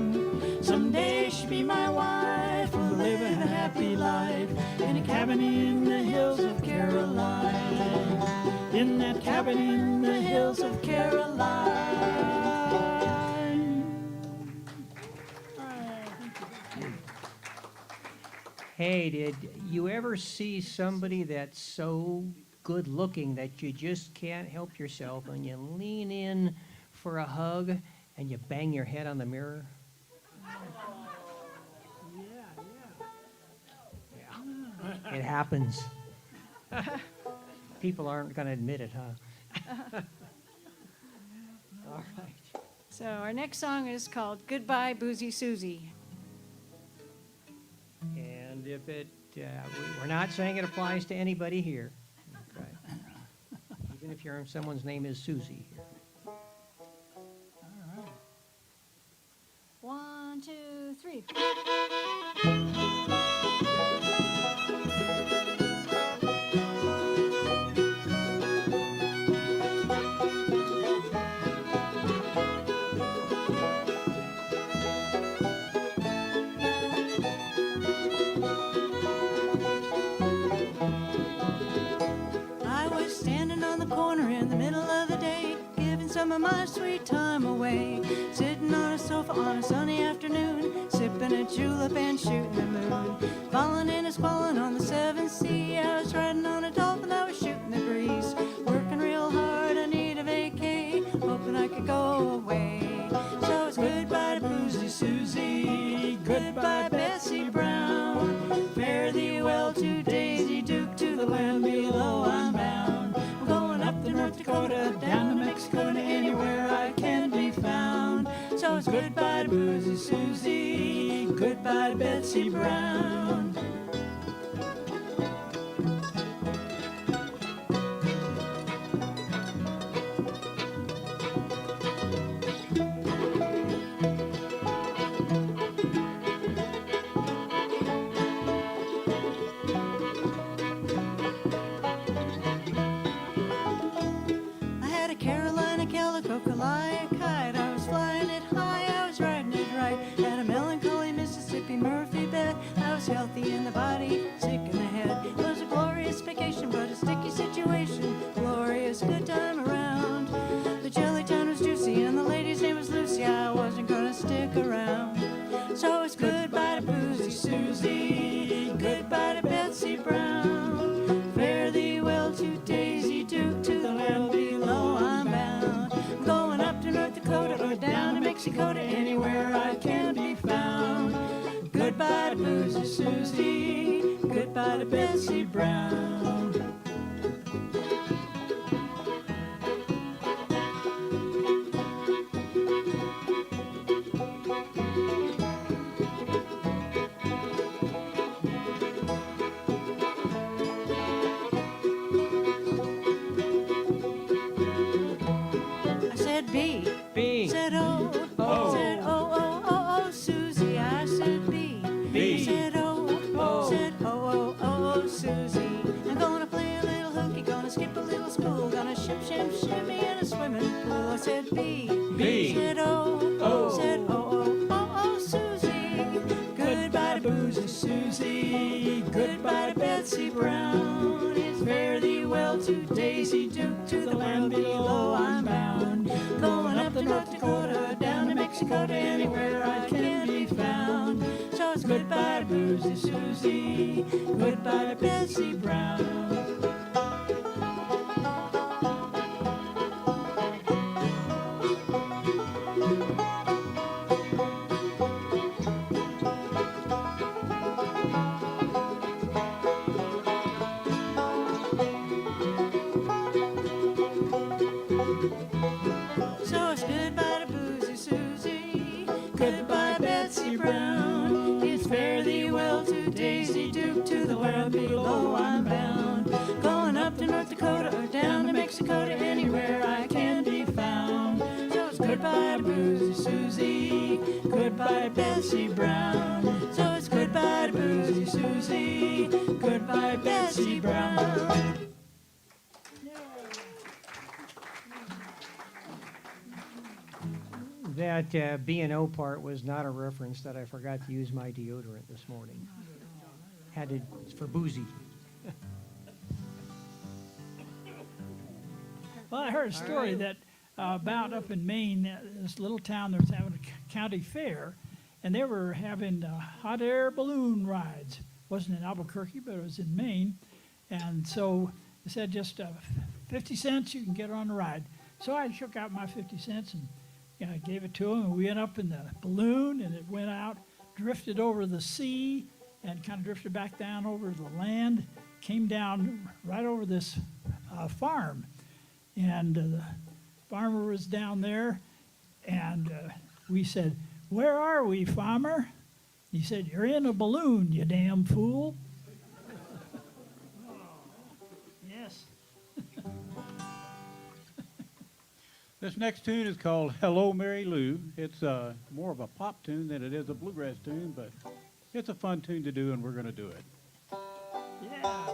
Someday she'll be my wife and we'll live a happy life in a cabin in the hills of Caroline. In that cabin in the hills of Caroline. All right, thank you. Hey, did you ever see somebody that's so good looking that you just can't help yourself and you lean in for a hug and you bang your head on the mirror? Yeah. It happens. People aren't going to admit it, huh? All right. So our next song is called Goodbye, Boozy Susie. And if it, we're not saying it applies to anybody here. Okay. Even if someone's name is Susie here. All right. 1, 2, 3. chumming my sweet time away. Sitting on a sofa on a sunny afternoon, sipping a julep and shooting the moon. Falling in a squalling on the seventh sea. I was riding on a dolphin, I was shooting the breeze. Working real hard, I need a vacay, hoping I could go away. So it's goodbye to Boozy Susie, goodbye Bessie Brown. Fare thee well to Daisy Duke, to the land below I'm bound. I'm going up to North Dakota, down to Mexico, to anywhere I can be found. So it's goodbye to Boozy Susie, goodbye to Betsy Brown. Healthy in the body, sick in the head. It was a glorious vacation, but a sticky situation. Glorious good time around. The jelly town was juicy, and the lady's name was Lucy. I wasn't gonna stick around. So it's goodbye to Boozy Susie, goodbye to Betsy Brown. Fare thee well to Daisy Duke, to the land below I'm bound. I'm going up to North Dakota or down to Mexico, to anywhere I can be found. Goodbye to Boozy Susie, goodbye to Betsy Brown. I said B. B. Said O. O. Said O, O, O, O, Susie. I said B. B. Said O. O. Said O, O, O, O, Susie. I'm gonna play a little hooky, gonna skip a little school, gonna shim, shim, shimmy in a swimming pool. I said B. B. Said O. O. Said O, O, O, O, Susie. Goodbye to Boozy Susie. Goodbye to Betsy Brown. It's fare thee well to Daisy Duke, to the land below I'm bound. Going up to North Dakota, down to Mexico, to anywhere I can be found. So it's goodbye to Boozy Susie, goodbye to Betsy Brown. So it's goodbye to Boozy Susie, goodbye Betsy Brown. It's fare thee well to Daisy Duke, to the land below I'm bound. Going up to North Dakota or down to Mexico, to anywhere I can be found. So it's goodbye to Boozy Susie, goodbye Betsy Brown. So it's goodbye to Boozy Susie, goodbye Betsy Brown. That B&O part was not a reference that I forgot to use my deodorant this morning. Had to, it's for Boozy. Well, I heard a story that about up in Maine, this little town that was having a county fair, and they were having hot air balloon rides. It wasn't in Albuquerque, but it was in Maine. And so they said just 50 cents, you can get on the ride. So I shook out my 50 cents and I gave it to them, and we went up in the balloon, and it went out, drifted over the sea, and kind of drifted back down over the land, came down right over this farm. And the farmer was down there, and we said, "Where are we, farmer?" He said, "You're in a balloon, you damn fool." Yes. This next tune is called Hello, Mary Lou. It's more of a pop tune than it is a bluegrass tune, but it's a fun tune to do, and we're going to do it. Yeah.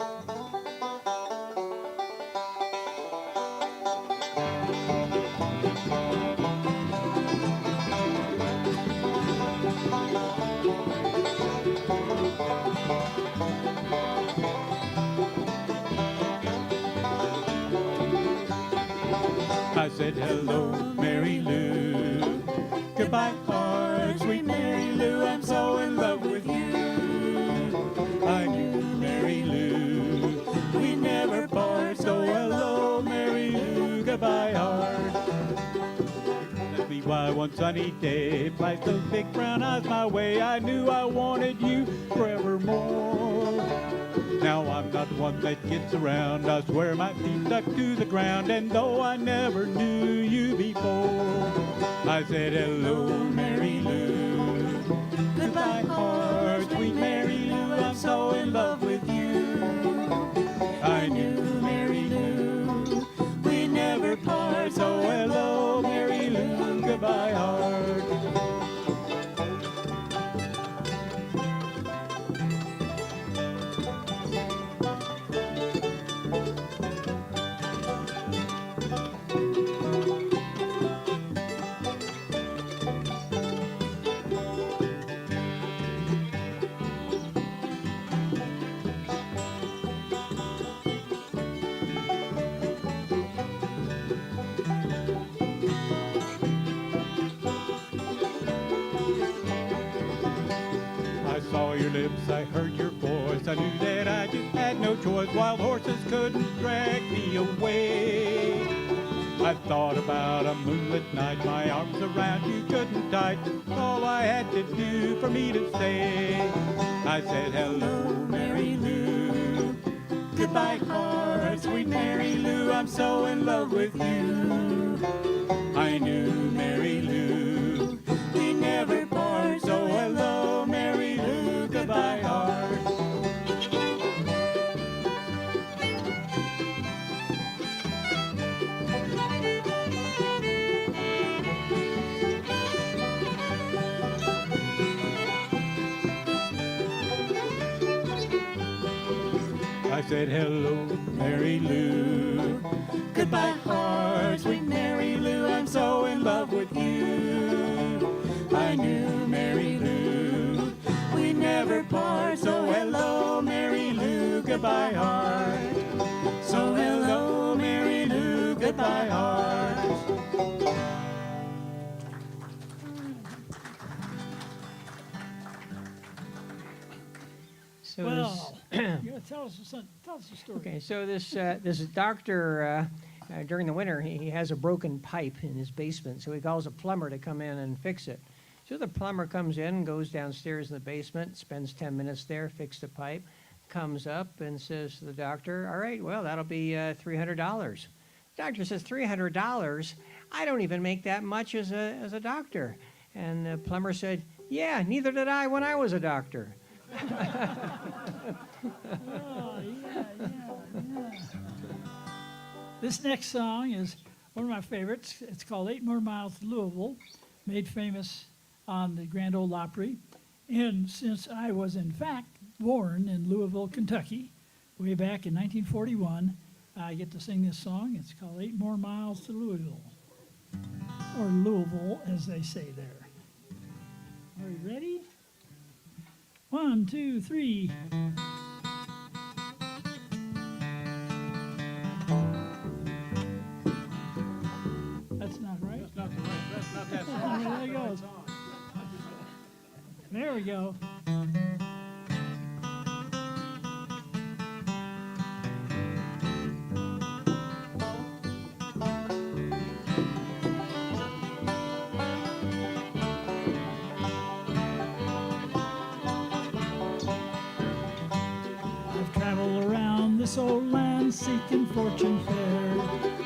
I said, said, hello, Mary Lou. Goodbye, heart, sweet Mary Lou. I'm so in love with you. I knew Mary Lou. We never part, so hello, Mary Lou. Goodbye, heart. That's me why one sunny day flashed those big brown eyes my way. I knew I wanted you forevermore. Now I'm not one that gets around. I swear my feet stuck to the ground, and though I never knew you before, I said hello, Mary Lou. Goodbye, heart, sweet Mary Lou. I'm so in love with you. I knew Mary Lou. We never part, so hello, Mary Lou. Goodbye, heart. I saw your lips, I heard your voice. I knew that I just had no choice. Wild horses couldn't drag me away. I thought about a moonlit night, my arms around you good and tight. All I had to do for me to say, I said, hello, Mary Lou. Goodbye, heart, sweet Mary Lou. I'm so in love with you. I knew Mary Lou. We never part, so hello, Mary Lou. Goodbye, heart. I said, hello, Mary Lou. Goodbye, heart, sweet Mary Lou. I'm so in love with you. I knew Mary Lou. We never part, so hello, Mary Lou. Goodbye, heart. So hello, Mary Lou. Goodbye, heart. So Well, you gotta tell us a story. okay, so this doctor during the winter he has a broken pipe in his basement, so he calls a plumber to come in and fix it. So the plumber comes in, goes downstairs in the basement, spends 10 minutes there, fixes the pipe, comes up and says to the doctor, "All right, well that'll be $300." Doctor says, "$300? I don't even make that much as a doctor." And the plumber said, "Yeah, neither did I when I was a doctor." Oh, yeah. This next song is one of my favorites. It's called 8 More Miles to Louisville, made famous on the Grand Ole Opry. And since I was, in fact, born in Louisville, Kentucky, way back in 1941, I get to sing this song. It's called 8 More Miles to Louisville, or Louisville, as they say there. Are you ready? 1, 2, 3. That's not right. That's not the right, that's not that song. There it goes. There we go. I've traveled around this old land seeking fortune fair.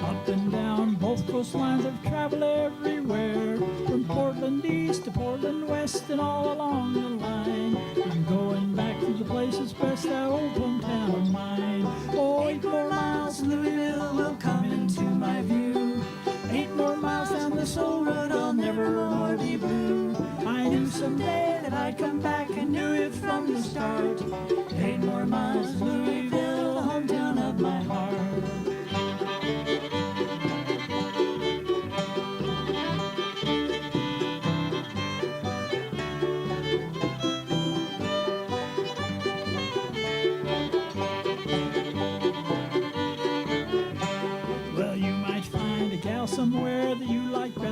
Up and down both coastlines I've traveled everywhere. From Portland east to Portland west and all along the line. I'm going back to the place that's best, that old hometown of mine. Oh, 8 more miles, Louisville will come into my view. 8 more miles down this old road, I'll never more be blue. I knew someday that I'd come back and knew it from the start. 8 more miles, Louisville, the hometown of my heart.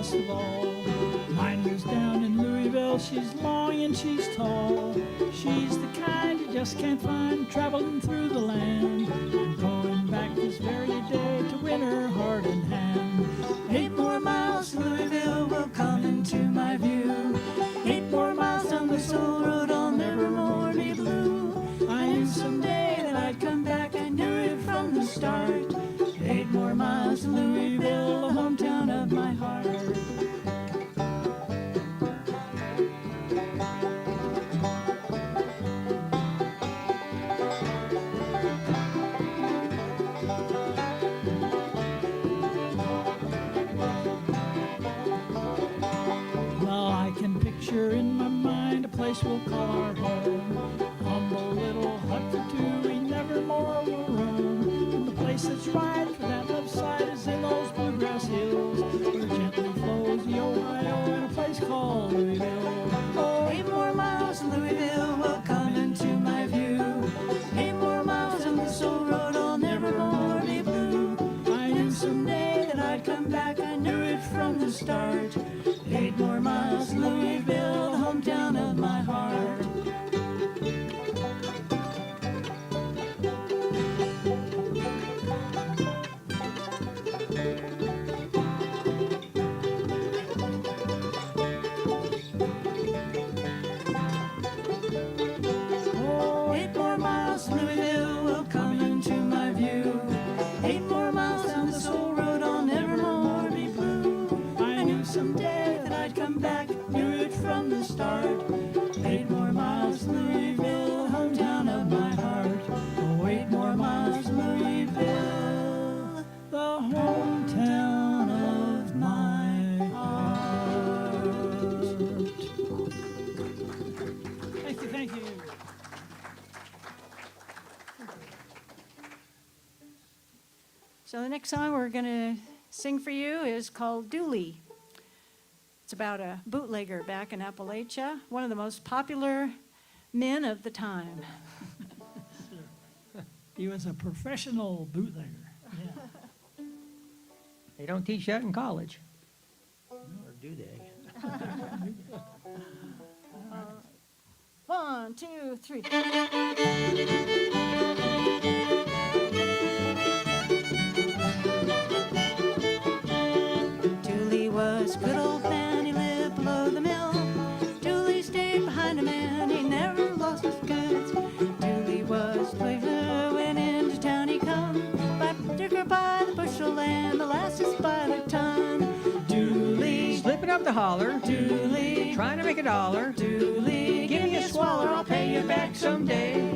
best of all. Mine lives down in Louisville. She's long and she's tall. She's the kind you just can't find traveling through the land. I'm going back this very day to win her heart and hand. 8 more miles to Louisville will come into my view. 8 more miles down this old road, I'll never more be blue. I knew someday that I'd come back, I knew it from the start. 8 more miles to Louisville, the hometown of my heart. Well, I can picture in my mind a place we'll call our home. A humble little hut for two, we never more will roam. And the place that's right for that love side is in those bluegrass hills, where gently flows the Ohio in a place called Louisville. Oh, 8 more miles to Louisville will come into my view. 8 more miles on this old road, I'll never more be blue. I knew someday that I'd come back, I knew it from the start. 8 more miles to Louisville, the hometown of my heart. Oh, 8 more miles to Louisville will come into my view. 8 more miles down this old road, I'll never more be blue. I knew someday that I'd come back, knew it from the start. 8 more miles to Louisville, hometown of my heart. Oh, 8 more miles to Louisville, the hometown of my heart. Thank you, thank you. So the next song we're going to sing for you is called Dooley. It's about a bootlegger back in Appalachia, one of the most popular men of the time. He was a professional bootlegger. Yeah. They don't teach that in college. Or do they? 1, 2, 3. Dooley was a good old man, he lived below the mill. Dooley stayed behind a man, he never lost his goods. Dooley was a player, when into town he come. But digger by the bushel and molasses by the ton. Dooley, Slipping up the holler, Dooley, trying to make a dollar. Dooley, Give me a swaller, I'll pay you back someday.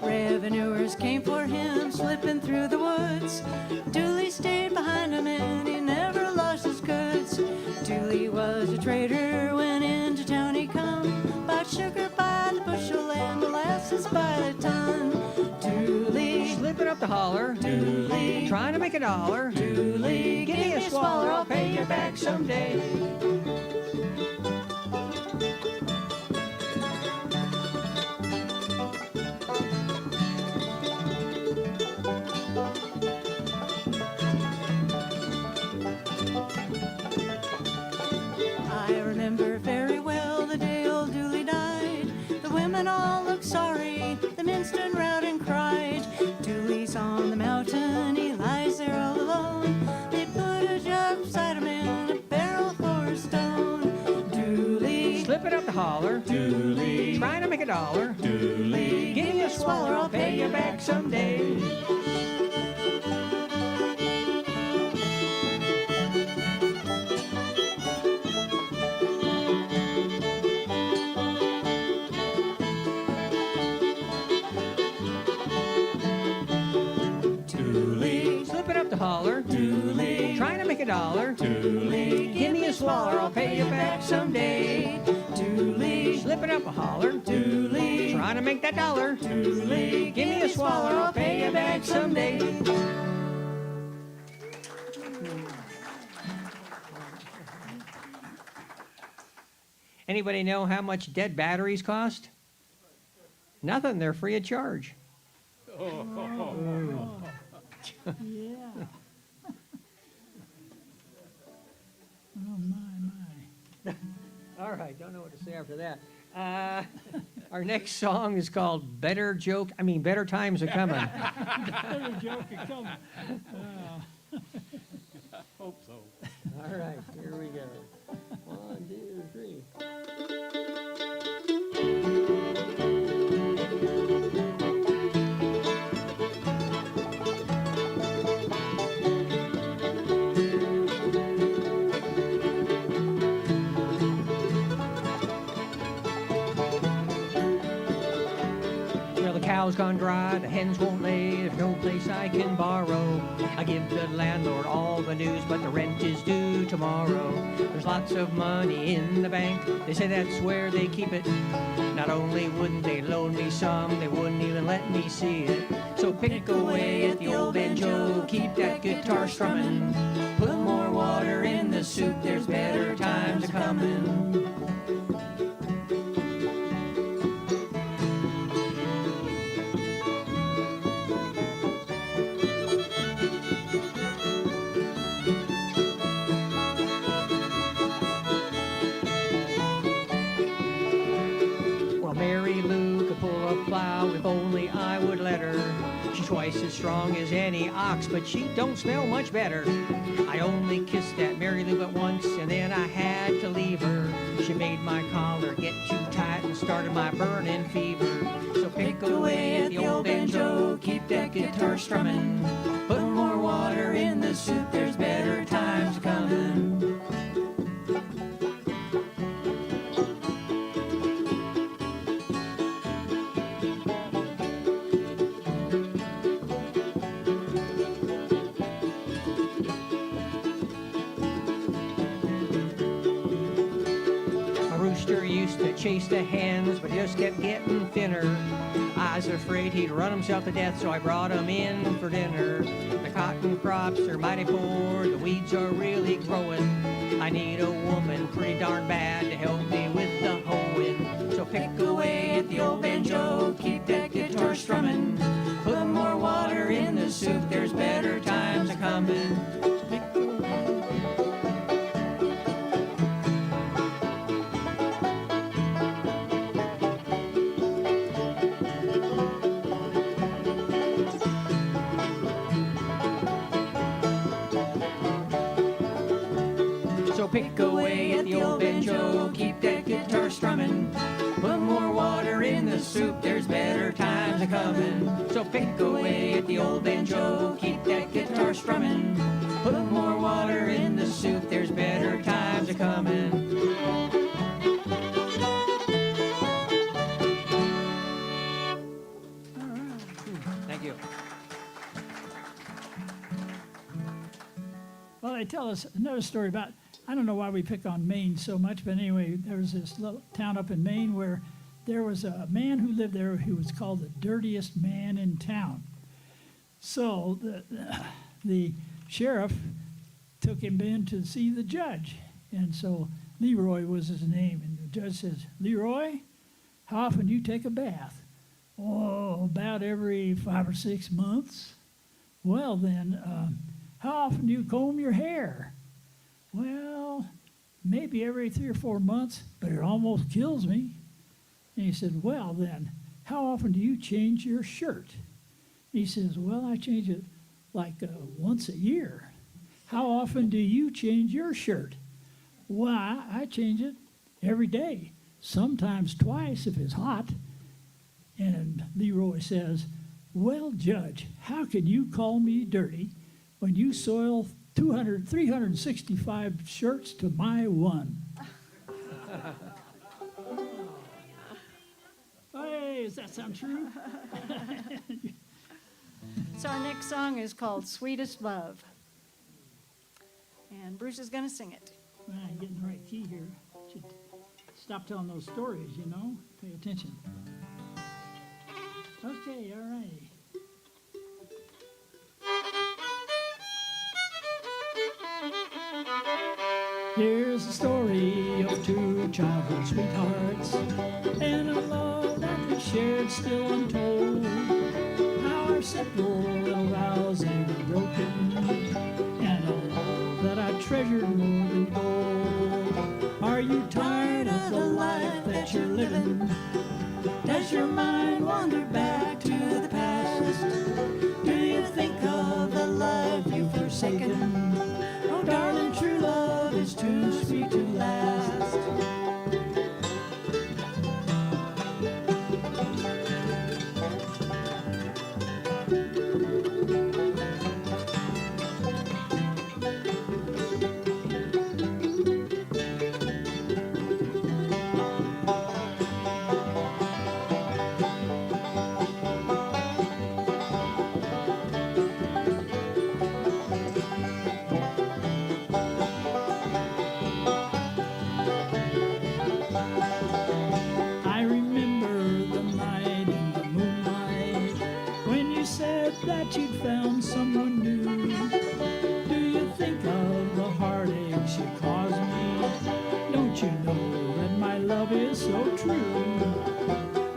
Revenuers came for him, slipping through the woods. Dooley stayed behind him and he never lost his goods. Dooley was a trader, when into town he come. Bought sugar by the bushel and molasses by the ton. Dooley, Slipping up the holler, Dooley, trying to make a dollar. Dooley, Give me a swaller, I'll pay you back someday. I remember very well the day old Dooley died. The women all looked sorry, the men stood round and cried. Dooley's on the mountain, he lies there all alone. They put a jug beside him and a barrel for a stone. Dooley, Slipping up the holler, Dooley, trying to make a dollar. Dooley, Give me a swaller, I'll pay you back someday. Dooley, Slipping up the holler, Dooley, trying to make a dollar. Dooley, Give me a swaller, I'll pay you back someday. Dooley, Slipping up a holler, Dooley, trying to make that dollar. Dooley, Give me a swaller, I'll pay you back someday. Anybody know how much dead batteries cost? Nothing. They're free of charge. Yeah. Oh, my. All right, don't know what to say after that. Our next song is called Better Times Are Coming. Better joke is coming. Hope so. All right, here we go. 1, 2, 3. Well, the cow's gone dry, the hens won't lay, there's no place I can borrow. I give the landlord all the news, but the rent is due tomorrow. There's lots of money in the bank, they say that's where they keep it. Not only wouldn't they loan me some, they wouldn't even let me see it. So pick away at the old banjo, keep that guitar strumming. Put more water in the soup, there's better times a-comin'. If only I would let her. She's twice as strong as any ox, but she don't smell much better. I only kissed that Mary Lou but once, and then I had to leave her. She made my collar get too tight and started my burning fever. So pick away at the old banjo, keep that guitar strumming. Put more water in the soup, there's better times coming. Chase the hens, but just kept getting thinner. I was afraid he'd run himself to death, so I brought him in for dinner. The cotton crops are mighty poor, the weeds are really growing. I need a woman pretty darn bad to help me with the hoeing. So pick away at the old banjo, keep that guitar strumming. Put more water in the soup, there's better times a-comin'. Pick away at the old banjo, keep that guitar strumming. Put more water in the soup, there's better times a-comin'. So pick away at the old banjo, keep that guitar strumming. Put more water in the soup, there's better times a-comin'. Thank you. Well, they tell us another story about, I don't know why we pick on Maine so much, but anyway, there was this little town up in Maine where there was a man who lived there who was called the dirtiest man in town. So the sheriff took him in to see the judge. And so Leroy was his name. And the judge says, "Leroy, how often do you take a bath?" "Oh, about every 5 or 6 months." "Well then, how often do you comb your hair?" "Well, maybe every 3 or 4 months, but it almost kills me." And he said, "Well then, how often do you change your shirt?" And he says, "Well, I change it like once a year." "How often do you change your shirt?" "Well, I change it every day, sometimes twice if it's hot." And Leroy says, "Well, Judge, how can you call me dirty when you soil 365 shirts to my one?" Hey, does that sound true? So our next song is called Sweetest Love. And Bruce is going to sing it. Well, I'm getting the right key here. Should stop telling those stories, you know? Pay attention. Okay, all right. Here's the story of two childhood sweethearts and a love that we shared still untold. How our simple little vows they were broken, and a love that I treasured more than gold. Are you tired of the life that you're living? Does your mind wander back to the past? Do you think of the life you've forsaken? Oh, darling, true love is too sweet to last. I remember the night in the moonlight when you said that you'd found someone new. Do you think of the heartaches you caused me? Don't you know that my love is so true?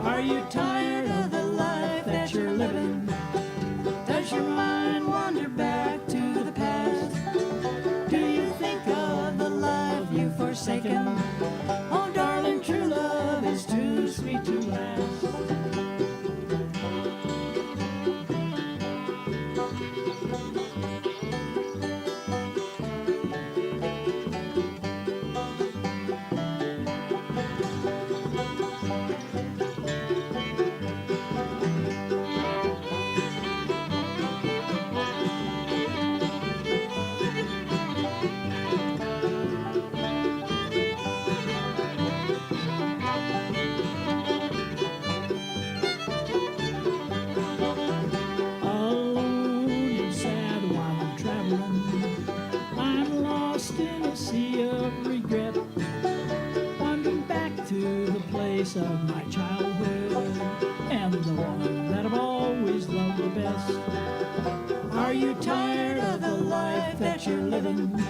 Are you tired of the life that you're living? Does your mind wander back to the past? Do you think of the love you've forsaken? Oh, darling, true love is too sweet to last. Alone and sad while I'm traveling, I'm lost in a sea of regret, wandering back to the place of my childhood and the one that I've always loved the best. Are you tired of the life that you're living?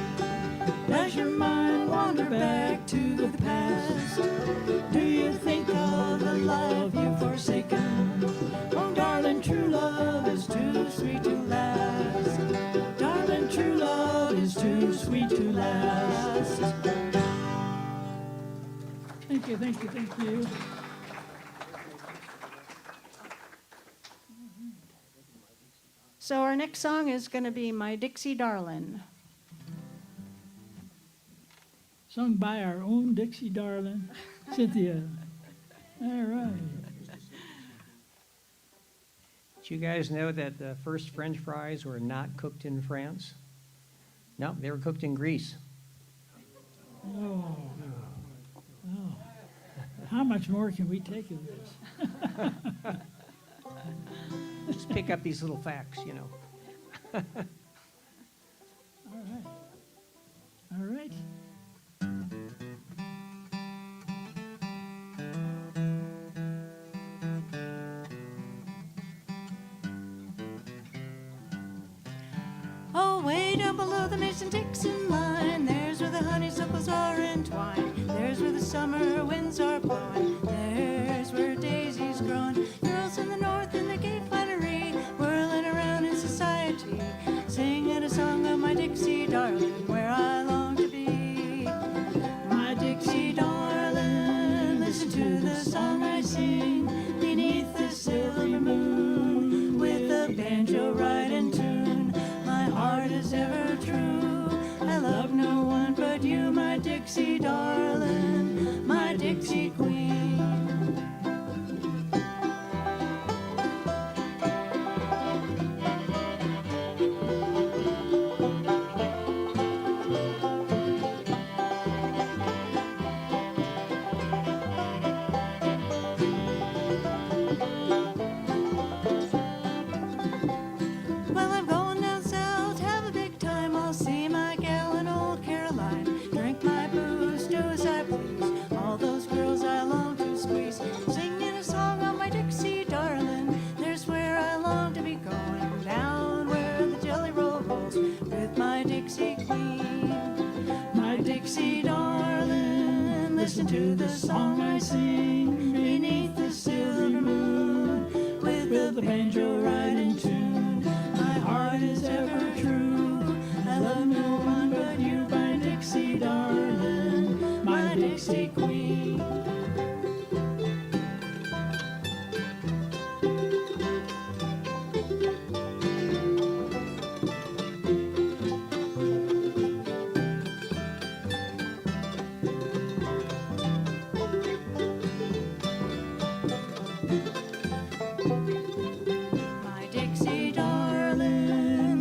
Does your mind wander back to the past? Do you think of the love you've forsaken? Oh, darling, true love is too sweet to last. Darling, true love is too sweet to last. Thank you, thank you, thank you. So our next song is going to be My Dixie Darlin'. Sung by our own Dixie darling, Cynthia. All right. Did you guys know that the first French fries were not cooked in France? No, they were cooked in Greece. Oh. Oh. How much more can we take of this? Just pick up these little facts, you know. All right. All right. Oh, way down below the Mason-Dixon line, there's where the honeysuckles are entwined. There's where the summer winds are blowing. There's where daisies growing. Girls in the north in the gay finery, whirling around in society, singing a song of my Dixie darling, where I long to be. My Dixie darling, listen to the song I sing beneath the silvery moon, with the banjo right in tune. My heart is ever true. I love no one but you, my Dixie darling, my Dixie queen. Well, I'm going down south, have a big time. I'll see my gal in old Caroline, drink my booze, do as I please. All those girls I song I sing beneath the silver moon, with the banjo right in tune. My heart is ever true. I love no one but you, my Dixie darling, my Dixie queen.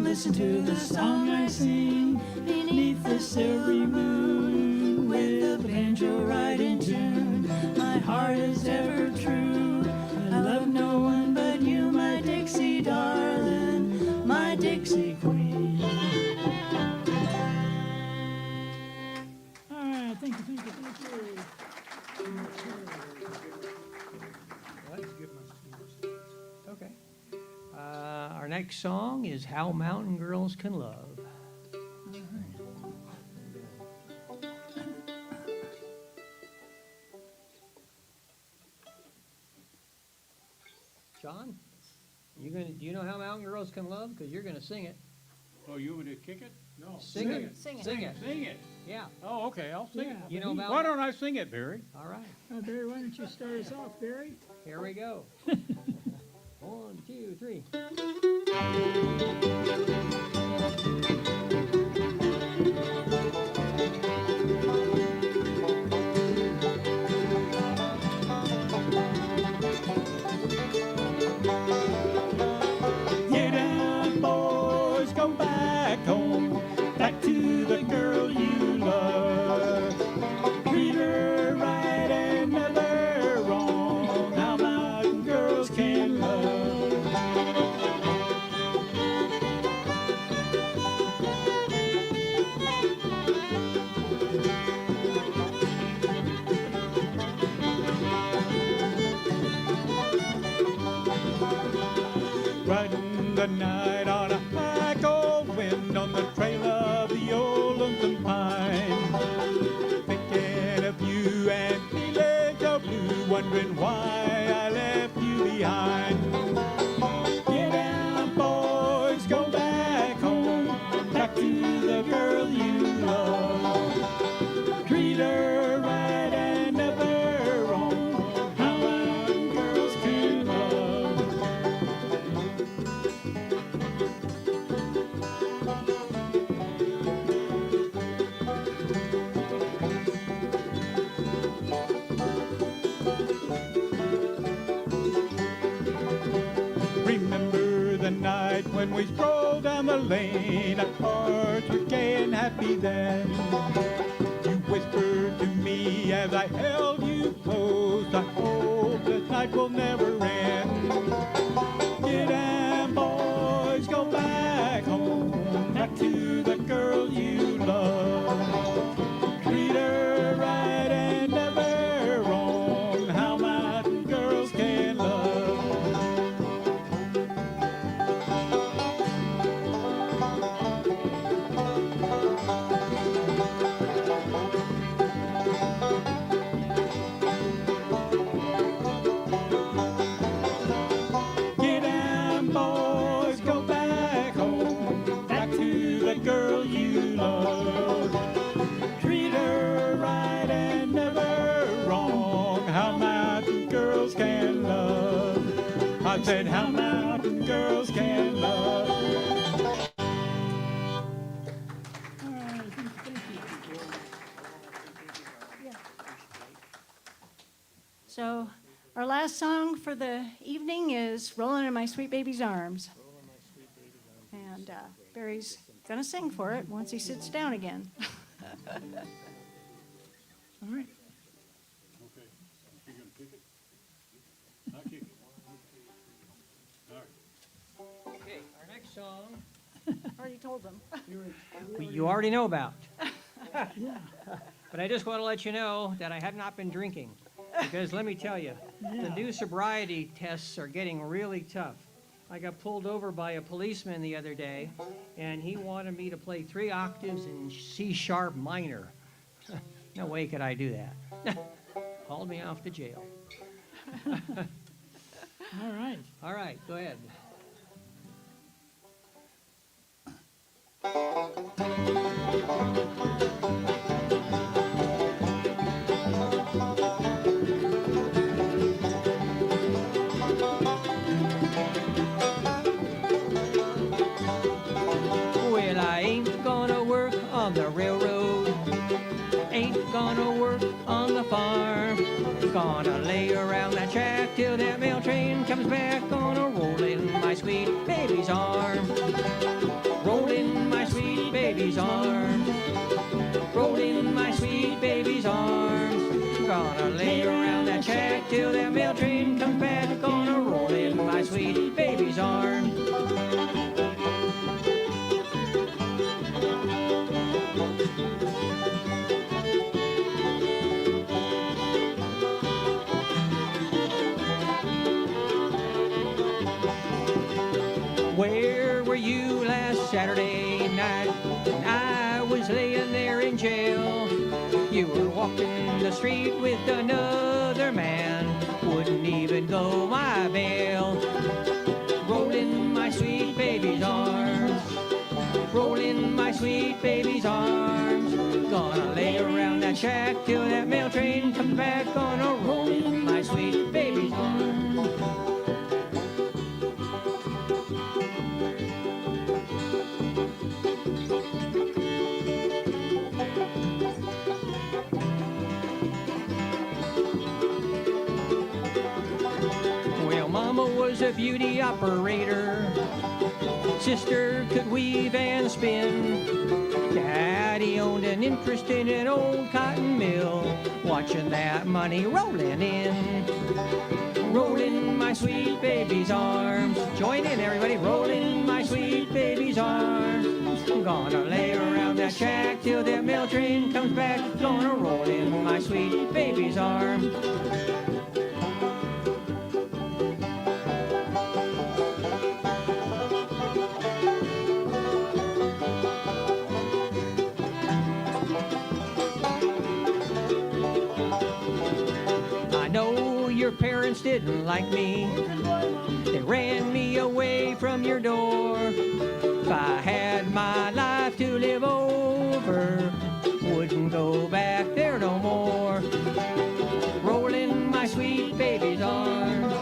Listen to the song I sing beneath the silvery moon, with the banjo right in tune. My heart is ever true. I love no one but you, my Dixie darling, my Dixie queen. All right, thank you. Okay. Our next song is How Mountain Girls Can Love. John, do you know How Mountain Girls Can Love? Because you're gonna sing it. Oh, you want me to kick it? No. Sing it. Sing it. Sing it. Sing it. Yeah. Oh, okay, I'll sing it. You know about Why don't I sing it, Barry? All right. Oh, Barry, why don't you start us off, Barry? Here we go. 1, 2, 3. Get down, boys, go back home, back to the girl you love. Treat her right and never wrong. How mountain girls can love. Riding the night on a high cold wind on the trail of the old lonesome pine. Thinking of you and feeling so blue, wondering why I left you behind. Get down, boys, go back home, back to the girl you love. Treat her right and never wrong. How mountain girls can love. Remember the night when we strolled down the lane, our hearts were gay and happy then. You whispered to me as I held you close, I hope this night will never end. Get down, boys, go back home, back to the girl you love. Treat her right and never wrong. How mountain girls can love. Get down, boys, go back home, back to the girl you love. Treat her right and never wrong. How mountain girls can love. I said, how mountain girls can love. All right, thank you. So our last song for the evening is Rolling in My Sweet Baby's Arms. And Barry's going to sing for it once he sits down again. All right. Okay, you're gonna kick it? I'll kick it. All right. Okay, our next song Already told them. you already know about. But I just want to let you know that I have not been drinking. Because let me tell you, the new sobriety tests are getting really tough. I got pulled over by a policeman the other day, and he wanted me to play 3 octaves in C sharp minor. No way could I do that. hauled me off to jail. All right. All right, go ahead. Well, I ain't gonna work on the railroad, ain't gonna work on the farm. Gonna lay around that track till that mail train comes back. Gonna roll in my sweet baby's arm. Roll in my sweet baby's arms. Roll in my sweet baby's arms. Gonna lay around that track till that mail train comes back. Gonna roll in my sweet baby's arms. Where were you last Saturday night when I was laying there in jail? You were walking the street with another man, wouldn't even go my bail. Roll in my sweet baby's arms. Roll in my sweet baby's arms. Gonna lay around that shack till that mail train comes back. Gonna roll in my sweet baby's arms. Well, Mama was a beauty operator. Sister could weave and spin. Daddy owned an interest in an old cotton mill. Watching that money rolling in. Roll in my sweet baby's arms. Join in, everybody. Roll in my sweet baby's arms. Gonna lay around that shack till that mail train comes back. Gonna roll in my sweet baby's arms. I know your parents didn't like me. They ran me away from your door. If I had my life to live over, wouldn't go back there no more. Roll in my sweet baby's arms.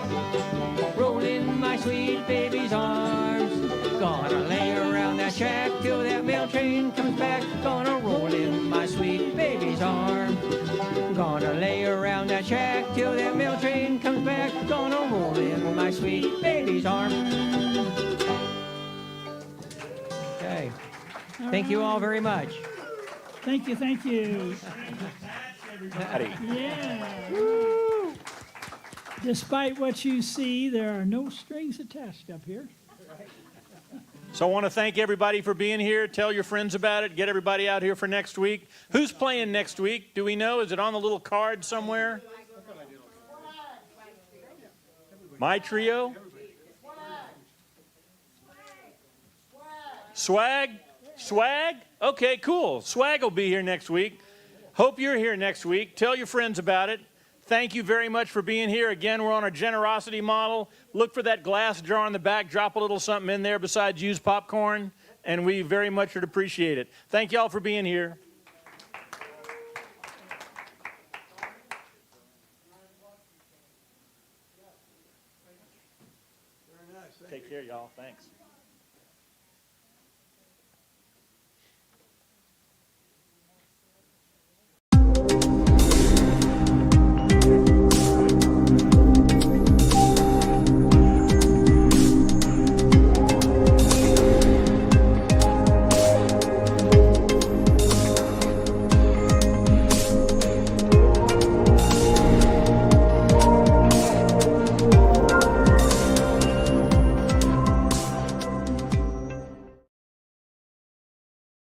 Roll in my sweet baby's arms. Gonna lay around that shack till that mail train comes back. Gonna roll in my sweet baby's arms. Gonna lay around that shack till that mail train comes back. Gonna roll in my sweet baby's arms. Okay. Thank you all very much. Thank you, thank you. Howdy. Yeah. Despite what you see, there are no strings attached up here. So I want to thank everybody for being here. Tell your friends about it. Get everybody out here for next week. Who's playing next week? Do we know? Is it on the little card somewhere? My trio? Swag? Swag? Okay, cool. Swag will be here next week. Hope you're here next week. Tell your friends about it. Thank you very much for being here. Again, we're on our generosity model. Look for that glass jar in the back. Drop a little something in there besides used popcorn, and we very much would appreciate it. Thank you all for being here. Take care, y'all. Thanks.